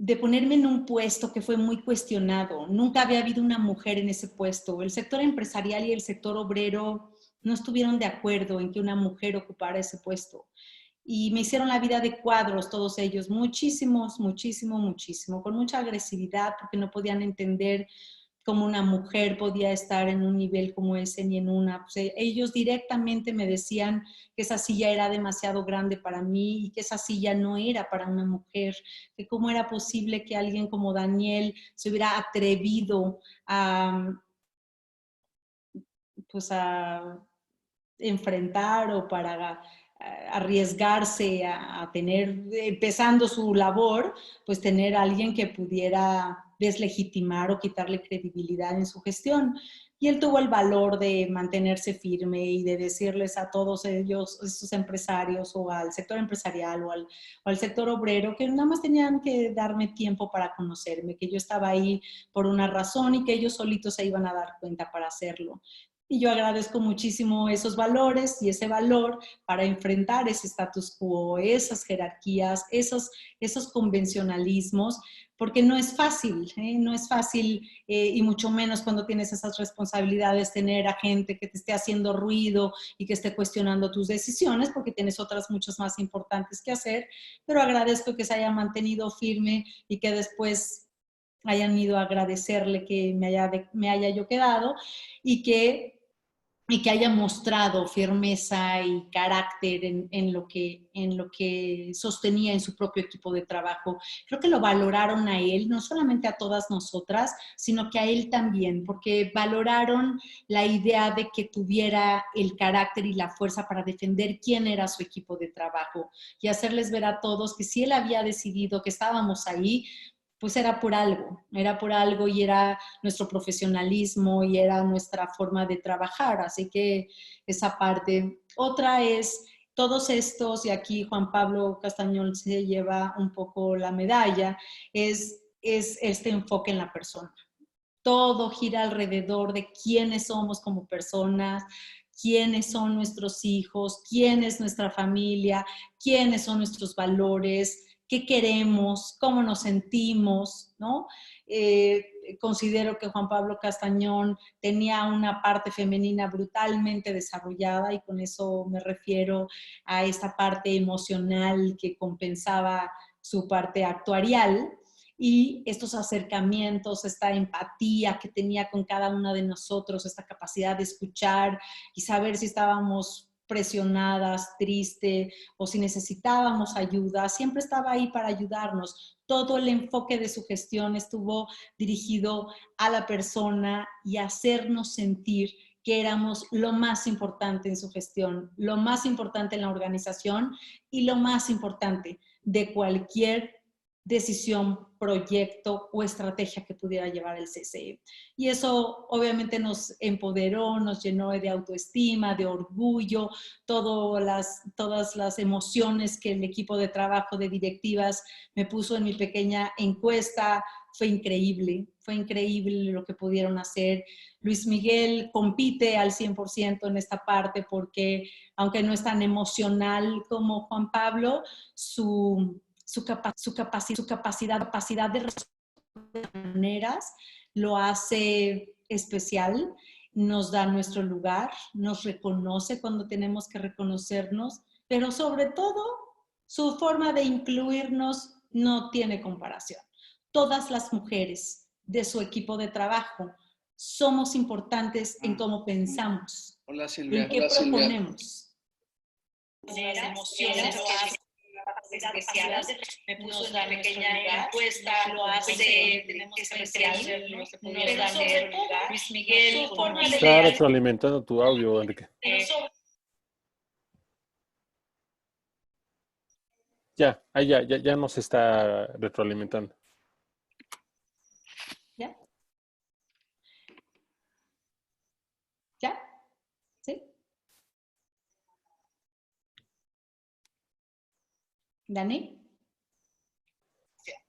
de ponerme en un puesto que fue muy cuestionado. Nunca había habido una mujer en ese puesto. El sector empresarial y el sector obrero no estuvieron de acuerdo en que una mujer ocupara ese puesto. Y me hicieron la vida de cuadros todos ellos, muchísimo, con mucha agresividad, porque no podían entender cómo una mujer podía estar en un nivel como ese ni en una. Pues ellos directamente me decían que esa silla era demasiado grande para mí y que esa silla no era para una mujer, que cómo era posible que alguien como Daniel se hubiera atrevido pues a enfrentar o para arriesgarse a tener, empezando su labor, pues tener a alguien que pudiera deslegitimar o quitarle credibilidad en su gestión. Y él tuvo el valor de mantenerse firme y de decirles a todos ellos, esos empresarios o al sector empresarial o al sector obrero, que nada más tenían que darme tiempo para conocerme, que yo estaba ahí por una razón y que ellos solitos se iban a dar cuenta para hacerlo. Y yo agradezco muchísimo esos valores y ese valor para enfrentar ese status quo, esas jerarquías, esos convencionalismos, porque no es fácil, no es fácil y mucho menos cuando tienes esas responsabilidades, tener a gente que te esté haciendo ruido y que esté cuestionando tus decisiones, porque tienes otras muchas más importantes que hacer, pero agradezco que se haya mantenido firme y que después hayan ido a agradecerle que me haya yo quedado y que haya mostrado firmeza y carácter en lo que sostenía en su propio equipo de trabajo. Creo que lo valoraron a él, no solamente a todas nosotras, sino que a él también, porque valoraron la idea de que tuviera el carácter y la fuerza para defender quién era su equipo de trabajo y hacerles ver a todos que si él había decidido que estábamos ahí, pues era por algo y era nuestro profesionalismo y era nuestra forma de trabajar. Así que esa parte. Otra es todos estos, y aquí Juan Pablo Castañón se lleva un poco la medalla, es este enfoque en la persona. Todo gira alrededor de quiénes somos como personas, quiénes son nuestros hijos, quién es nuestra familia, quiénes son nuestros valores, qué queremos, cómo nos sentimos, ¿no? Considero que Juan Pablo Castañón tenía una parte femenina brutalmente desarrollada y con eso me refiero a esta parte emocional que compensaba su parte actuarial. Y estos acercamientos, esta empatía que tenía con cada uno de nosotros, esta capacidad de escuchar y saber si estábamos presionadas, tristes o si necesitábamos ayuda, siempre estaba ahí para ayudarnos. Todo el enfoque de su gestión estuvo dirigido a la persona y a hacernos sentir que éramos lo más importante en su gestión, lo más importante en la organización y lo más importante de cualquier decisión, proyecto o estrategia que pudiera llevar el CCE. Y eso obviamente nos empoderó, nos llenó de autoestima, de orgullo, todas las emociones que el equipo de trabajo de directivas me puso en mi pequeña encuesta. Fue increíble lo que pudieron hacer. Luis Miguel compite al 100% en esta parte porque, aunque no es tan emocional como Juan Pablo, su capacidad de resolver maneras lo hace especial, nos da nuestro lugar, nos reconoce cuando tenemos que reconocernos, pero sobre todo su forma de incluirnos no tiene comparación. Todas las mujeres de su equipo de trabajo somos importantes en cómo pensamos. Hola, Silvia. ¿En qué proponemos? Las emociones especiales, me puso en una pequeña encuesta, lo hace especial, pero sobre todo, Luis Miguel, forma de Está retroalimentando tu audio, Enrique. Ya, ahí ya nos está retroalimentando. ¿Ya? ¿Ya? ¿Sí? ¿Dani?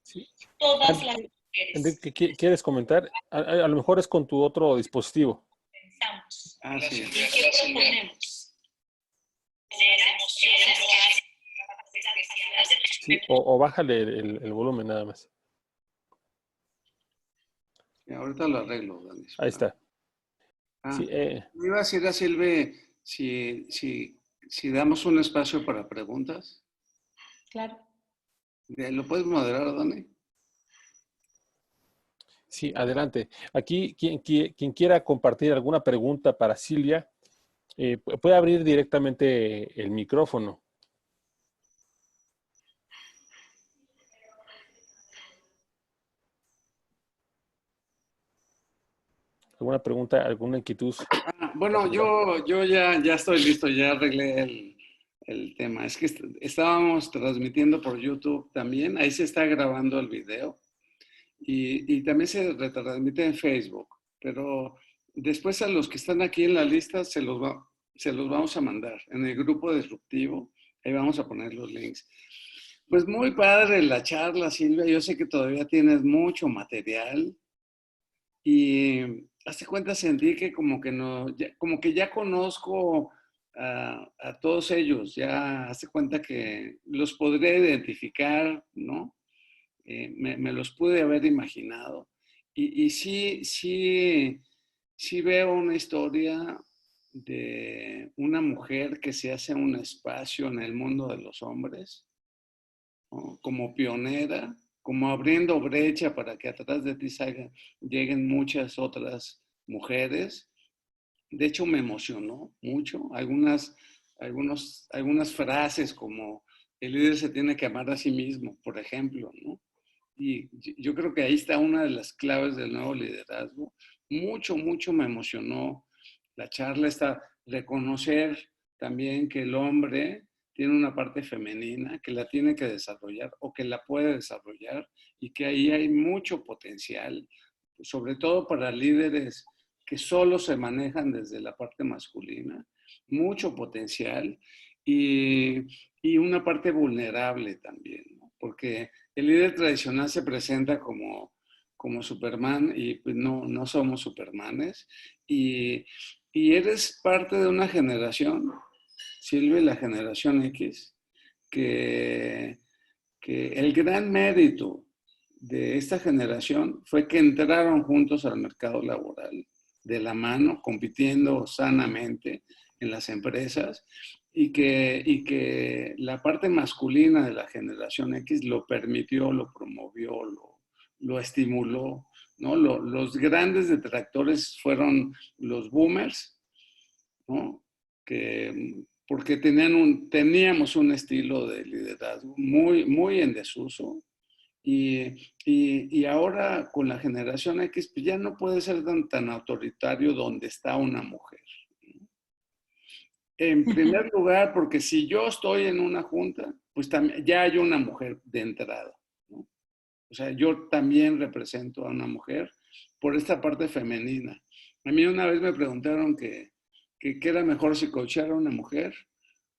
Sí. todas las mujeres Enrique, ¿quieres comentar? A lo mejor es con tu otro dispositivo. pensamos. Ah, sí. ¿Y qué proponemos? Las emociones especiales. Sí, o bájale el volumen nada más. Sí, ahorita lo arreglo, Dani. Ahí está. Ah, Sí, me iba a decir a Silvia si damos un espacio para preguntas. Claro. ¿Lo puedes moderar, Dani? sí, adelante. Aquí, quien quiera compartir alguna pregunta para Silvia, puede abrir directamente el micrófono. ¿Alguna pregunta, alguna inquietud? Bueno, yo ya estoy listo, ya arreglé el tema. Es que estábamos transmitiendo por YouTube también, ahí se está grabando el video y también se retransmite en Facebook, pero después a los que están aquí en la lista se los vamos a mandar en el grupo disruptivo, ahí vamos a poner los links. Pues muy padre la charla, Silvia, yo sé que todavía tienes mucho material y hazte cuenta, sentí que como que como que ya conozco a todos ellos, ya hazte cuenta que los podré identificar, ¿no? Me los pude haber imaginado. Y sí veo una historia de una mujer que se hace un espacio en el mundo de los hombres, ¿no? Como pionera, como abriendo brecha para que atrás de ti lleguen muchas otras mujeres. De hecho, me emocionó mucho algunas frases como el líder se tiene que amar a sí mismo, por ejemplo, ¿no? Y yo creo que ahí está una de las claves del nuevo liderazgo. Mucho me emocionó la charla, reconocer también que el hombre tiene una parte femenina que la tiene que desarrollar o que la puede desarrollar y que ahí hay mucho potencial, sobre todo para líderes que solo se manejan desde la parte masculina, mucho potencial y una parte vulnerable también, ¿no? Porque el líder tradicional se presenta como Superman y pues no somos Supermanes y eres parte de una generación, Silvia, la generación X, que el gran mérito de esta generación fue que entraron juntos al mercado laboral de la mano, compitiendo sanamente en las empresas y que la parte masculina de la generación X lo permitió, lo promovió, lo estimuló, ¿no? Los grandes detractores fueron los boomers, ¿no? Porque teníamos un estilo de liderazgo muy en desuso y ahora con la generación X pues ya no puede ser tan autoritario donde está una mujer. En primer lugar, porque si yo estoy en una junta, pues ya hay una mujer de entrada, ¿no? O sea, yo también represento a una mujer por esta parte femenina. A mí una vez me preguntaron que era mejor si coachara a una mujer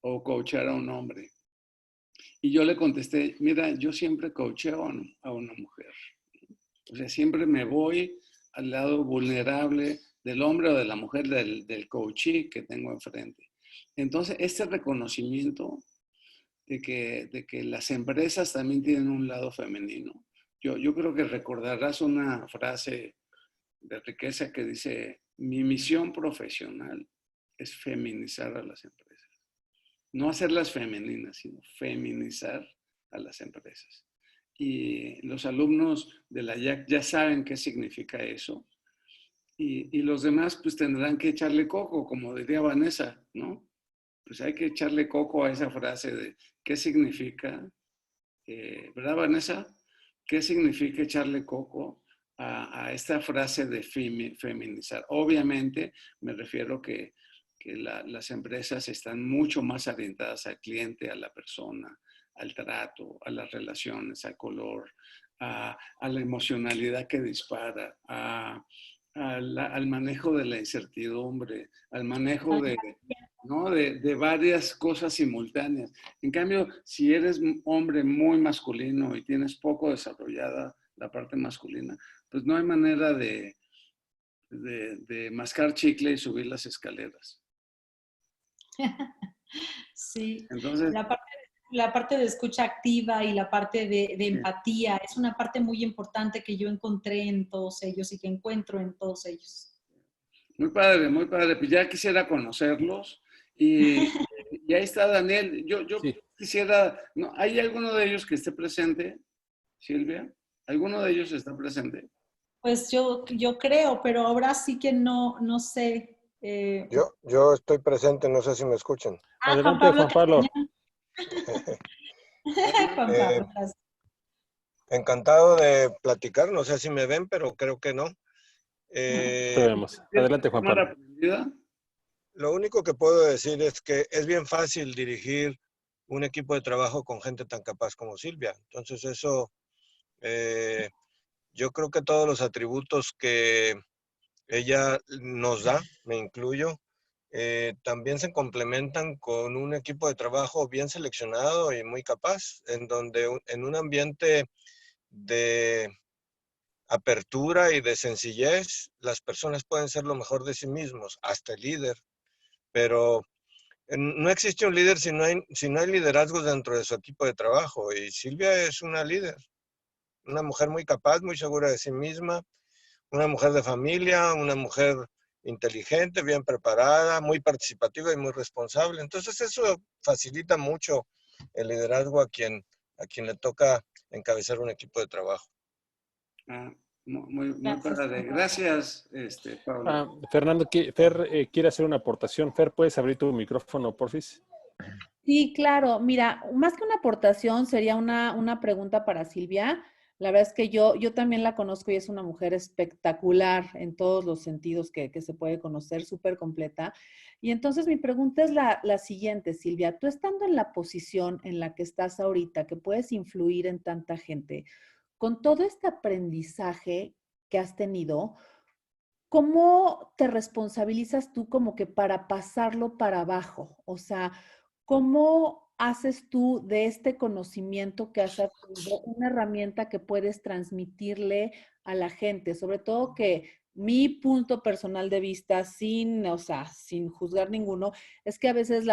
o coachar a un hombre. Y yo le contesté, mira, yo siempre coacheo a una mujer. O sea, siempre me voy al lado vulnerable del hombre o de la mujer, del coachee que tengo enfrente. Entonces, este reconocimiento de que las empresas también tienen un lado femenino. Yo creo que recordarás una frase de Riqueza que dice, mi misión profesional es feminizar a las empresas. No hacerlas femeninas, sino feminizar a las empresas. Y los alumnos de la IAC ya saben qué significa eso. Y los demás pues tendrán que echarle coco, como diría Vanessa, ¿no? Pues hay que echarle coco a esa frase de qué significa, ¿verdad, Vanessa? ¿Qué significa echarle coco a esta frase de feminizar? Obviamente me refiero que las empresas están mucho más orientadas al cliente, a la persona, al trato, a las relaciones, al color, a la emocionalidad que dispara, al manejo de la incertidumbre, al manejo ¿no? de varias cosas simultáneas. En cambio, si eres un hombre muy masculino y tienes poco desarrollada la parte masculina, pues no hay manera de mascar chicle y subir las escaleras. Sí, Entonces, la parte de escucha activa y la parte de empatía es una parte muy importante que yo encontré en todos ellos y que encuentro en todos ellos. muy padre, muy padre. Pues ya quisiera conocerlos y ahí está Daniel. Yo Sí. quisiera, ¿no? ¿Hay alguno de ellos que esté presente, Silvia? ¿Alguno de ellos está presente? Pues yo creo, pero ahora sí que no sé. Yo estoy presente, no sé si me escuchan. Adelante, Juan Pablo. Juan Pablo, gracias. Encantado de platicar, no sé si me ven, pero creo que no. Te vemos. Adelante, Juan Pablo. Lo único que puedo decir es que es bien fácil dirigir un equipo de trabajo con gente tan capaz como Silvia. Entonces eso, yo creo que todos los atributos que ella nos da, me incluyo, también se complementan con un equipo de trabajo bien seleccionado y muy capaz, en donde en un ambiente de apertura y de sencillez, las personas pueden ser lo mejor de sí mismos, hasta el líder, pero no existe un líder si no hay liderazgos dentro de su equipo de trabajo, y Silvia es una líder, una mujer muy capaz, muy segura de sí misma, una mujer de familia, una mujer inteligente, bien preparada, muy participativa y muy responsable. Entonces eso facilita mucho el liderazgo a quien le toca encabezar un equipo de trabajo. Muy padre. Gracias, Pablo. Fernando, Fer quiere hacer una aportación. Fer, ¿puedes abrir tu micrófono, porfis? Sí, claro. Mira, más que una aportación, sería una pregunta para Silvia, La verdad es que yo también la conozco y es una mujer espectacular en todos los sentidos que se puede conocer, súper completa. Y entonces mi pregunta es la siguiente, Silvia. Tú estando en la posición en la que estás ahorita, que puedes influir en tanta gente, con todo este aprendizaje que has tenido, ¿cómo te responsabilizas tú como que para pasarlo para abajo? O sea, ¿cómo haces tú de este conocimiento que has adquirido una herramienta que puedes transmitirle a la gente? Sobre todo que mi punto personal de vista, o sea, sin juzgar ninguno, es que a veces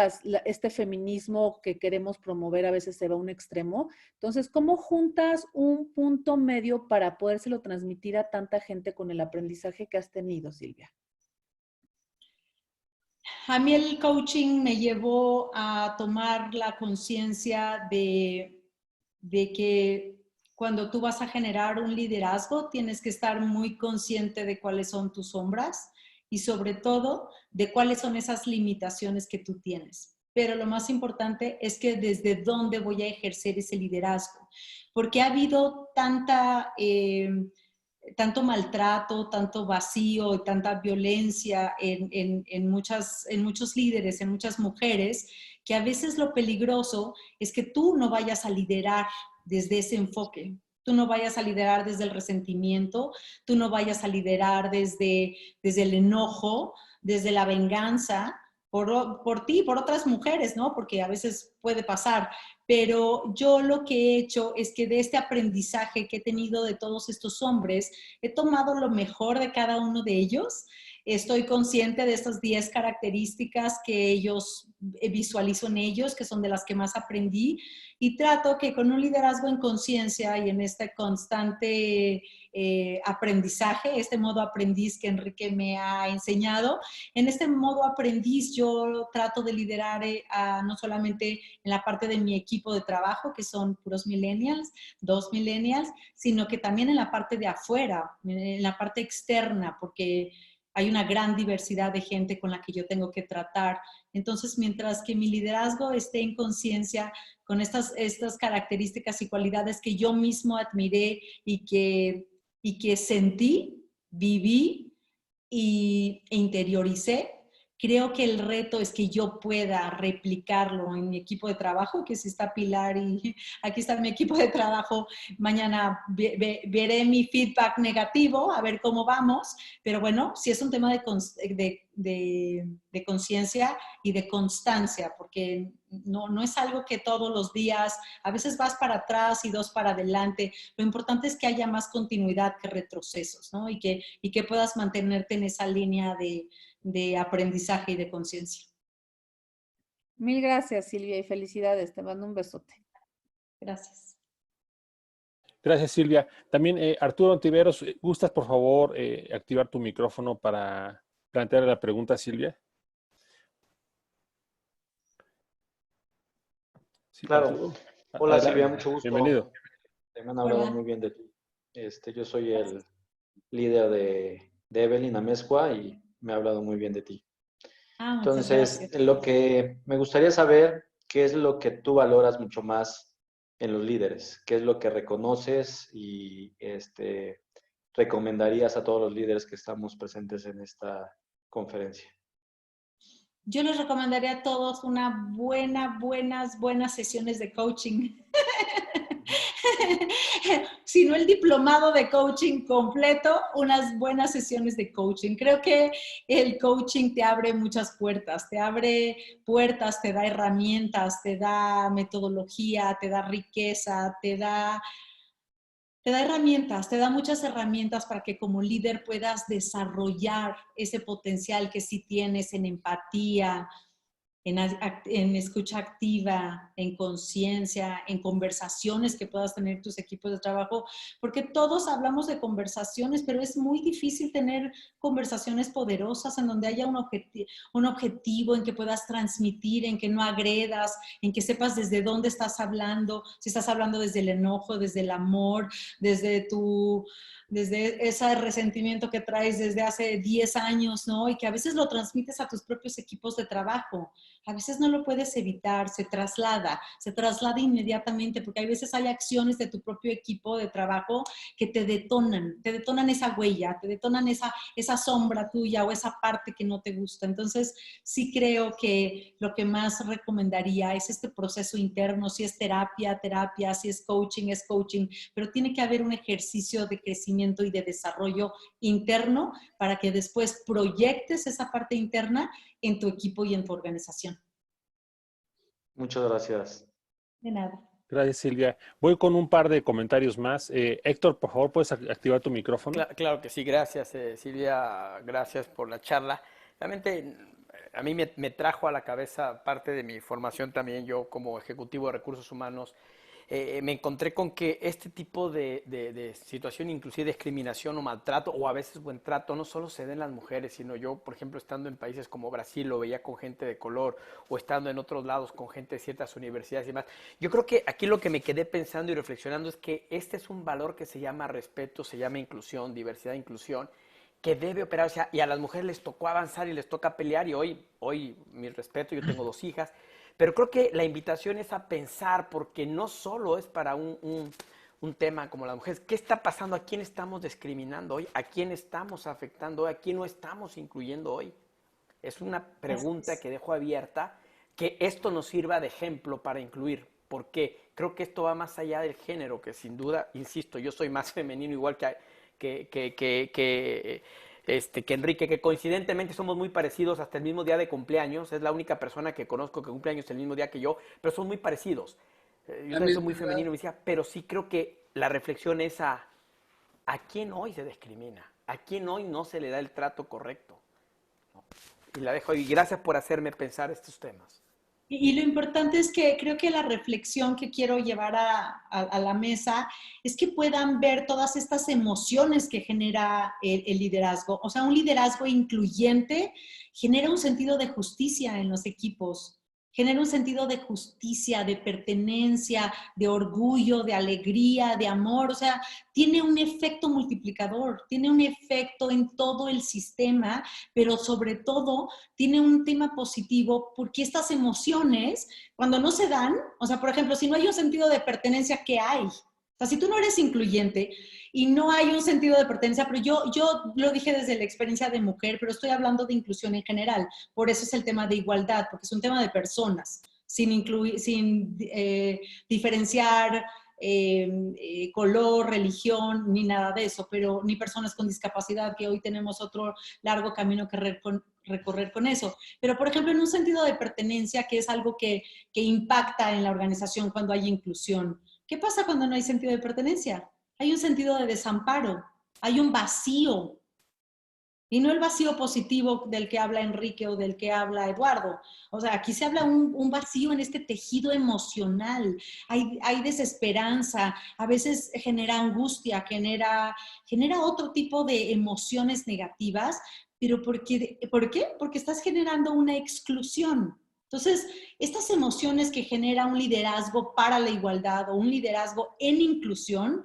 este feminismo que queremos promover a veces se va a un extremo. Entonces, ¿cómo juntas un punto medio para podérselo transmitir a tanta gente con el aprendizaje que has tenido, Silvia? A mí el coaching me llevó a tomar la conciencia de que cuando tú vas a generar un liderazgo tienes que estar muy consciente de cuáles son tus sombras y sobre todo de cuáles son esas limitaciones que tú tienes. Pero lo más importante es que desde dónde voy a ejercer ese liderazgo. Porque ha habido tanto maltrato, tanto vacío y tanta violencia en muchos líderes, en muchas mujeres, que a veces lo peligroso es que tú no vayas a liderar desde ese enfoque. Tú no vayas a liderar desde el resentimiento, tú no vayas a liderar desde el enojo, desde la venganza, por ti, por otras mujeres, ¿no? Porque a veces puede pasar. Pero yo lo que he hecho es que de este aprendizaje que he tenido de todos estos hombres, he tomado lo mejor de cada uno de ellos. Estoy consciente de estas 10 características que ellos visualizo en ellos, que son de las que más aprendí, y trato que con un liderazgo en conciencia y en este constante aprendizaje, este modo aprendiz que Enrique me ha enseñado, en este modo aprendiz yo trato de liderar no solamente en la parte de mi equipo de trabajo, que son puros millennials, 2 millennials, sino que también en la parte de afuera, en la parte externa, porque hay una gran diversidad de gente con la que yo tengo que tratar. Entonces, mientras que mi liderazgo esté en conciencia con estas características y cualidades que yo mismo admiré y que sentí, viví e interioricé, creo que el reto es que yo pueda replicarlo en mi equipo de trabajo, que si está Pilar y aquí está mi equipo de trabajo, mañana veré mi feedback negativo, a ver cómo vamos, pero bueno, sí es un tema de conciencia y de constancia, porque no es algo que todos los días, a veces vas para atrás y 2 para adelante, lo importante es que haya más continuidad que retrocesos, ¿no? Y que puedas mantenerte en esa línea de aprendizaje y de conciencia. Mil gracias, Silvia, y felicidades. Te mando un besote. Gracias. Gracias, Silvia. También, Arturo Ontiveros, ¿gustas, por favor, activar tu micrófono para plantear la pregunta a Silvia? Sí, claro. Arturo. Hola, Adelante. Silvia, mucho gusto. Bienvenido. Me han hablado muy bien de ti. Yo soy el líder de Evelyn Amezcua y me ha hablado muy bien de ti. Entonces, lo que me gustaría saber, ¿qué es lo que tú valoras mucho más en los líderes? ¿Qué es lo que reconoces y recomendarías a todos los líderes que estamos presentes en esta conferencia? Yo les recomendaría a todos buenas sesiones de coaching. Si no el diplomado de coaching completo, unas buenas sesiones de coaching. Creo que el coaching te abre muchas puertas, te da herramientas, te da metodología, te da riqueza, te da herramientas, te da muchas herramientas para que como líder puedas desarrollar ese potencial que sí tienes en empatía, en escucha activa, en conciencia, en conversaciones que puedas tener tus equipos de trabajo, porque todos hablamos de conversaciones, pero es muy difícil tener conversaciones poderosas en donde haya un objetivo, en que puedas transmitir, en que no agredas, en que sepas desde dónde estás hablando, si estás hablando desde el enojo, desde el amor, desde ese resentimiento que traes desde hace 10 años, ¿no? Y que a veces lo transmites a tus propios equipos de trabajo. a veces no lo puedes evitar, se traslada inmediatamente, porque hay veces hay acciones de tu propio equipo de trabajo que te detonan esa huella, te detonan esa sombra tuya o esa parte que no te gusta. Entonces, sí creo que lo que más recomendaría es este proceso interno, si es terapia, si es coaching, pero tiene que haber un ejercicio de crecimiento y de desarrollo interno para que después proyectes esa parte interna en tu equipo y en tu organización. Muchas gracias. De nada. Gracias, Silvia. Voy con un par de comentarios más. Héctor, por favor, ¿puedes activar tu micrófono? Claro que sí, gracias, Silvia, gracias por la charla. Realmente a mí me trajo a la cabeza parte de mi formación también, yo como ejecutivo de recursos humanos, me encontré con que este tipo de situación, inclusive discriminación o maltrato, o a veces buen trato, no solo se da en las mujeres, sino yo, por ejemplo, estando en países como Brasil, lo veía con gente de color, o estando en otros lados con gente de ciertas universidades y demás. Yo creo que aquí lo que me quedé pensando y reflexionando es que este es un valor que se llama respeto, se llama inclusión, diversidad e inclusión, que debe operar, o sea, y a las mujeres les tocó avanzar y les toca pelear, y hoy mi respeto, yo tengo 2 hijas, pero creo que la invitación es a pensar, porque no solo es para un tema como las mujeres. ¿Qué está pasando? ¿A quién estamos discriminando hoy? ¿A quién estamos afectando hoy? ¿A quién no estamos incluyendo hoy? Es una pregunta que dejo abierta, que esto nos sirva de ejemplo para incluir, porque creo que esto va más allá del género, que sin duda, insisto, yo soy más femenino igual que Enrique, que coincidentemente somos muy parecidos hasta el mismo día de cumpleaños. Es la única persona que conozco que cumple años el mismo día que yo, pero son muy parecidos. Yo también soy muy femenino, me decía, pero sí creo que la reflexión es a quién hoy se discrimina, a quién hoy no se le da el trato correcto. Y la dejo, y gracias por hacerme pensar estos temas. Y lo importante es que creo que la reflexión que quiero llevar a la mesa es que puedan ver todas estas emociones que genera el liderazgo. O sea, un liderazgo incluyente genera un sentido de justicia en los equipos, genera un sentido de justicia, de pertenencia, de orgullo, de alegría, de amor. O sea, tiene un efecto multiplicador, tiene un efecto en todo el sistema, pero sobre todo tiene un tema positivo porque estas emociones, cuando no se dan, o sea, por ejemplo, si no hay un sentido de pertenencia, ¿qué hay? O sea, si tú no eres incluyente y no hay un sentido de pertenencia, pero yo lo dije desde la experiencia de mujer, pero estoy hablando de inclusión en general, por eso es el tema de igualdad, porque es un tema de personas, sin diferenciar color, religión, ni nada de eso, pero ni personas con discapacidad, que hoy tenemos otro largo camino que recorrer con eso. Pero, por ejemplo, en un sentido de pertenencia, que es algo que impacta en la organización cuando hay inclusión. ¿Qué pasa cuando no hay sentido de pertenencia? Hay un sentido de desamparo, hay un vacío. Y no el vacío positivo del que habla Enrique o del que habla Eduardo. O sea, aquí se habla un vacío en este tejido emocional. Hay desesperanza, a veces genera angustia, genera otro tipo de emociones negativas. ¿Pero por qué? Porque estás generando una exclusión. Entonces, estas emociones que genera un liderazgo para la igualdad o un liderazgo en inclusión,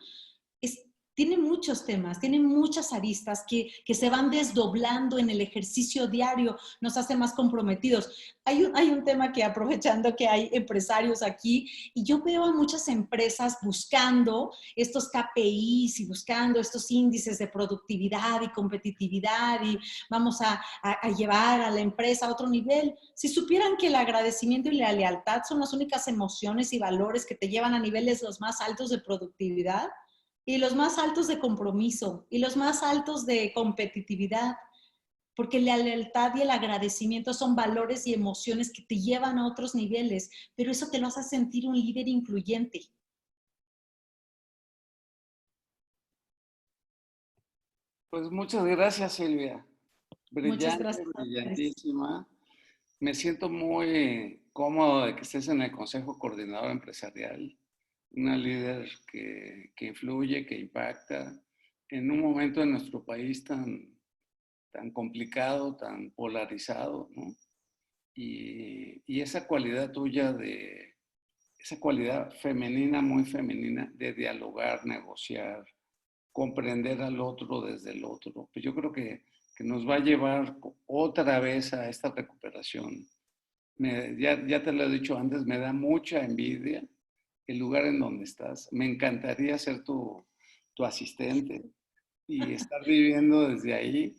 tiene muchos temas, tiene muchas aristas que se van desdoblando en el ejercicio diario, nos hace más comprometidos. Hay un tema que, aprovechando que hay empresarios aquí, y yo veo a muchas empresas buscando estos KPIs y buscando estos índices de productividad y competitividad, y vamos a llevar a la empresa a otro nivel. Si supieran que el agradecimiento y la lealtad son las únicas emociones y valores que te llevan a niveles los más altos de productividad, y los más altos de compromiso, y los más altos de competitividad, porque la lealtad y el agradecimiento son valores y emociones que te llevan a otros niveles, pero eso te lo hace sentir un líder incluyente. Pues muchas gracias, Silvia. Brillante, gracias. Brillantísima. Me siento muy cómodo de que estés en el Consejo Coordinador Empresarial. Una líder que influye, que impacta en un momento en nuestro país tan complicado, tan polarizado, ¿no? Y esa cualidad tuya esa cualidad femenina, muy femenina, de dialogar, negociar, comprender al otro desde el otro, pues yo creo que nos va a llevar otra vez a esta recuperación ya te lo he dicho antes, me da mucha envidia el lugar en donde estás. Me encantaría ser tu asistente y estar viviendo desde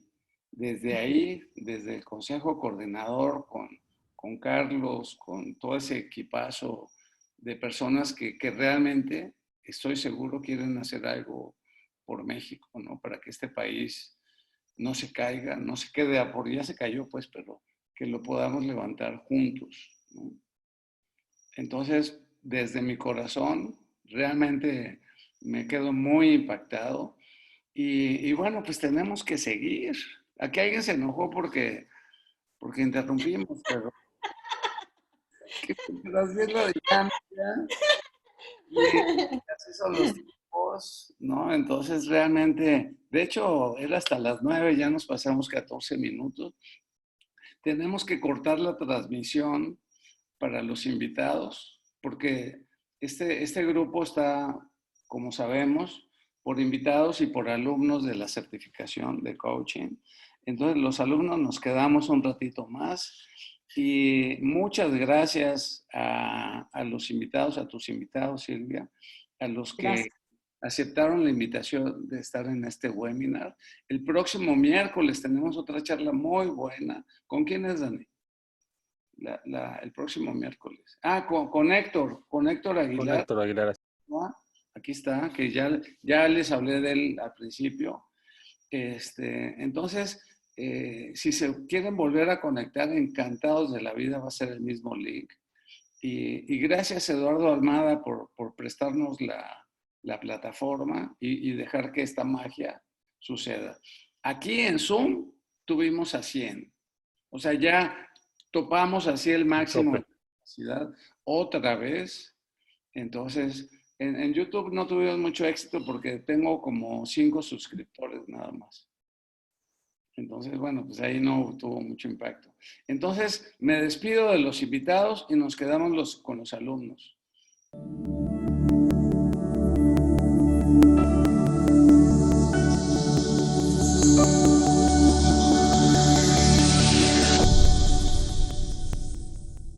el Consejo Coordinador, con Carlos, con todo ese equipazo de personas que realmente, estoy seguro, quieren hacer algo por México, ¿no? Para que este país no se caiga, no se quede ya se cayó, pues, pero que lo podamos levantar juntos, ¿no? Entonces, desde mi corazón, realmente me quedo muy impactado. Y bueno, pues tenemos que seguir. Aquí alguien se enojó porque interrumpimos, pero así es la dinámica y así son los tiempos, ¿no? Entonces realmente, de hecho, era hasta las 9, ya nos pasamos 14 minutos. Tenemos que cortar la transmisión para los invitados, porque este grupo está, como sabemos, por invitados y por alumnos de la certificación de coaching. Entonces, los alumnos nos quedamos un ratito más y muchas gracias a los invitados, a tus invitados, Silvia, a los que Gracias. aceptaron la invitación de estar en este webinar. El próximo miércoles tenemos otra charla muy buena. ¿Con quién es, Dani? El próximo miércoles. Con Héctor Aguilar. Con Héctor Aguilar. Aquí está, que ya les hablé de él al principio. Entonces, si se quieren volver a conectar, encantados de la vida, va a ser el mismo link. Y gracias, Eduardo Almada, por prestarnos la plataforma y dejar que esta magia suceda. Aquí en Zoom tuvimos a 100. O sea, ya topamos así el máximo de capacidad otra vez. Entonces, en YouTube no tuvimos mucho éxito porque tengo como 5 suscriptores nada más. Entonces, bueno, pues ahí no tuvo mucho impacto. Entonces, me despido de los invitados y nos quedamos con los alumnos.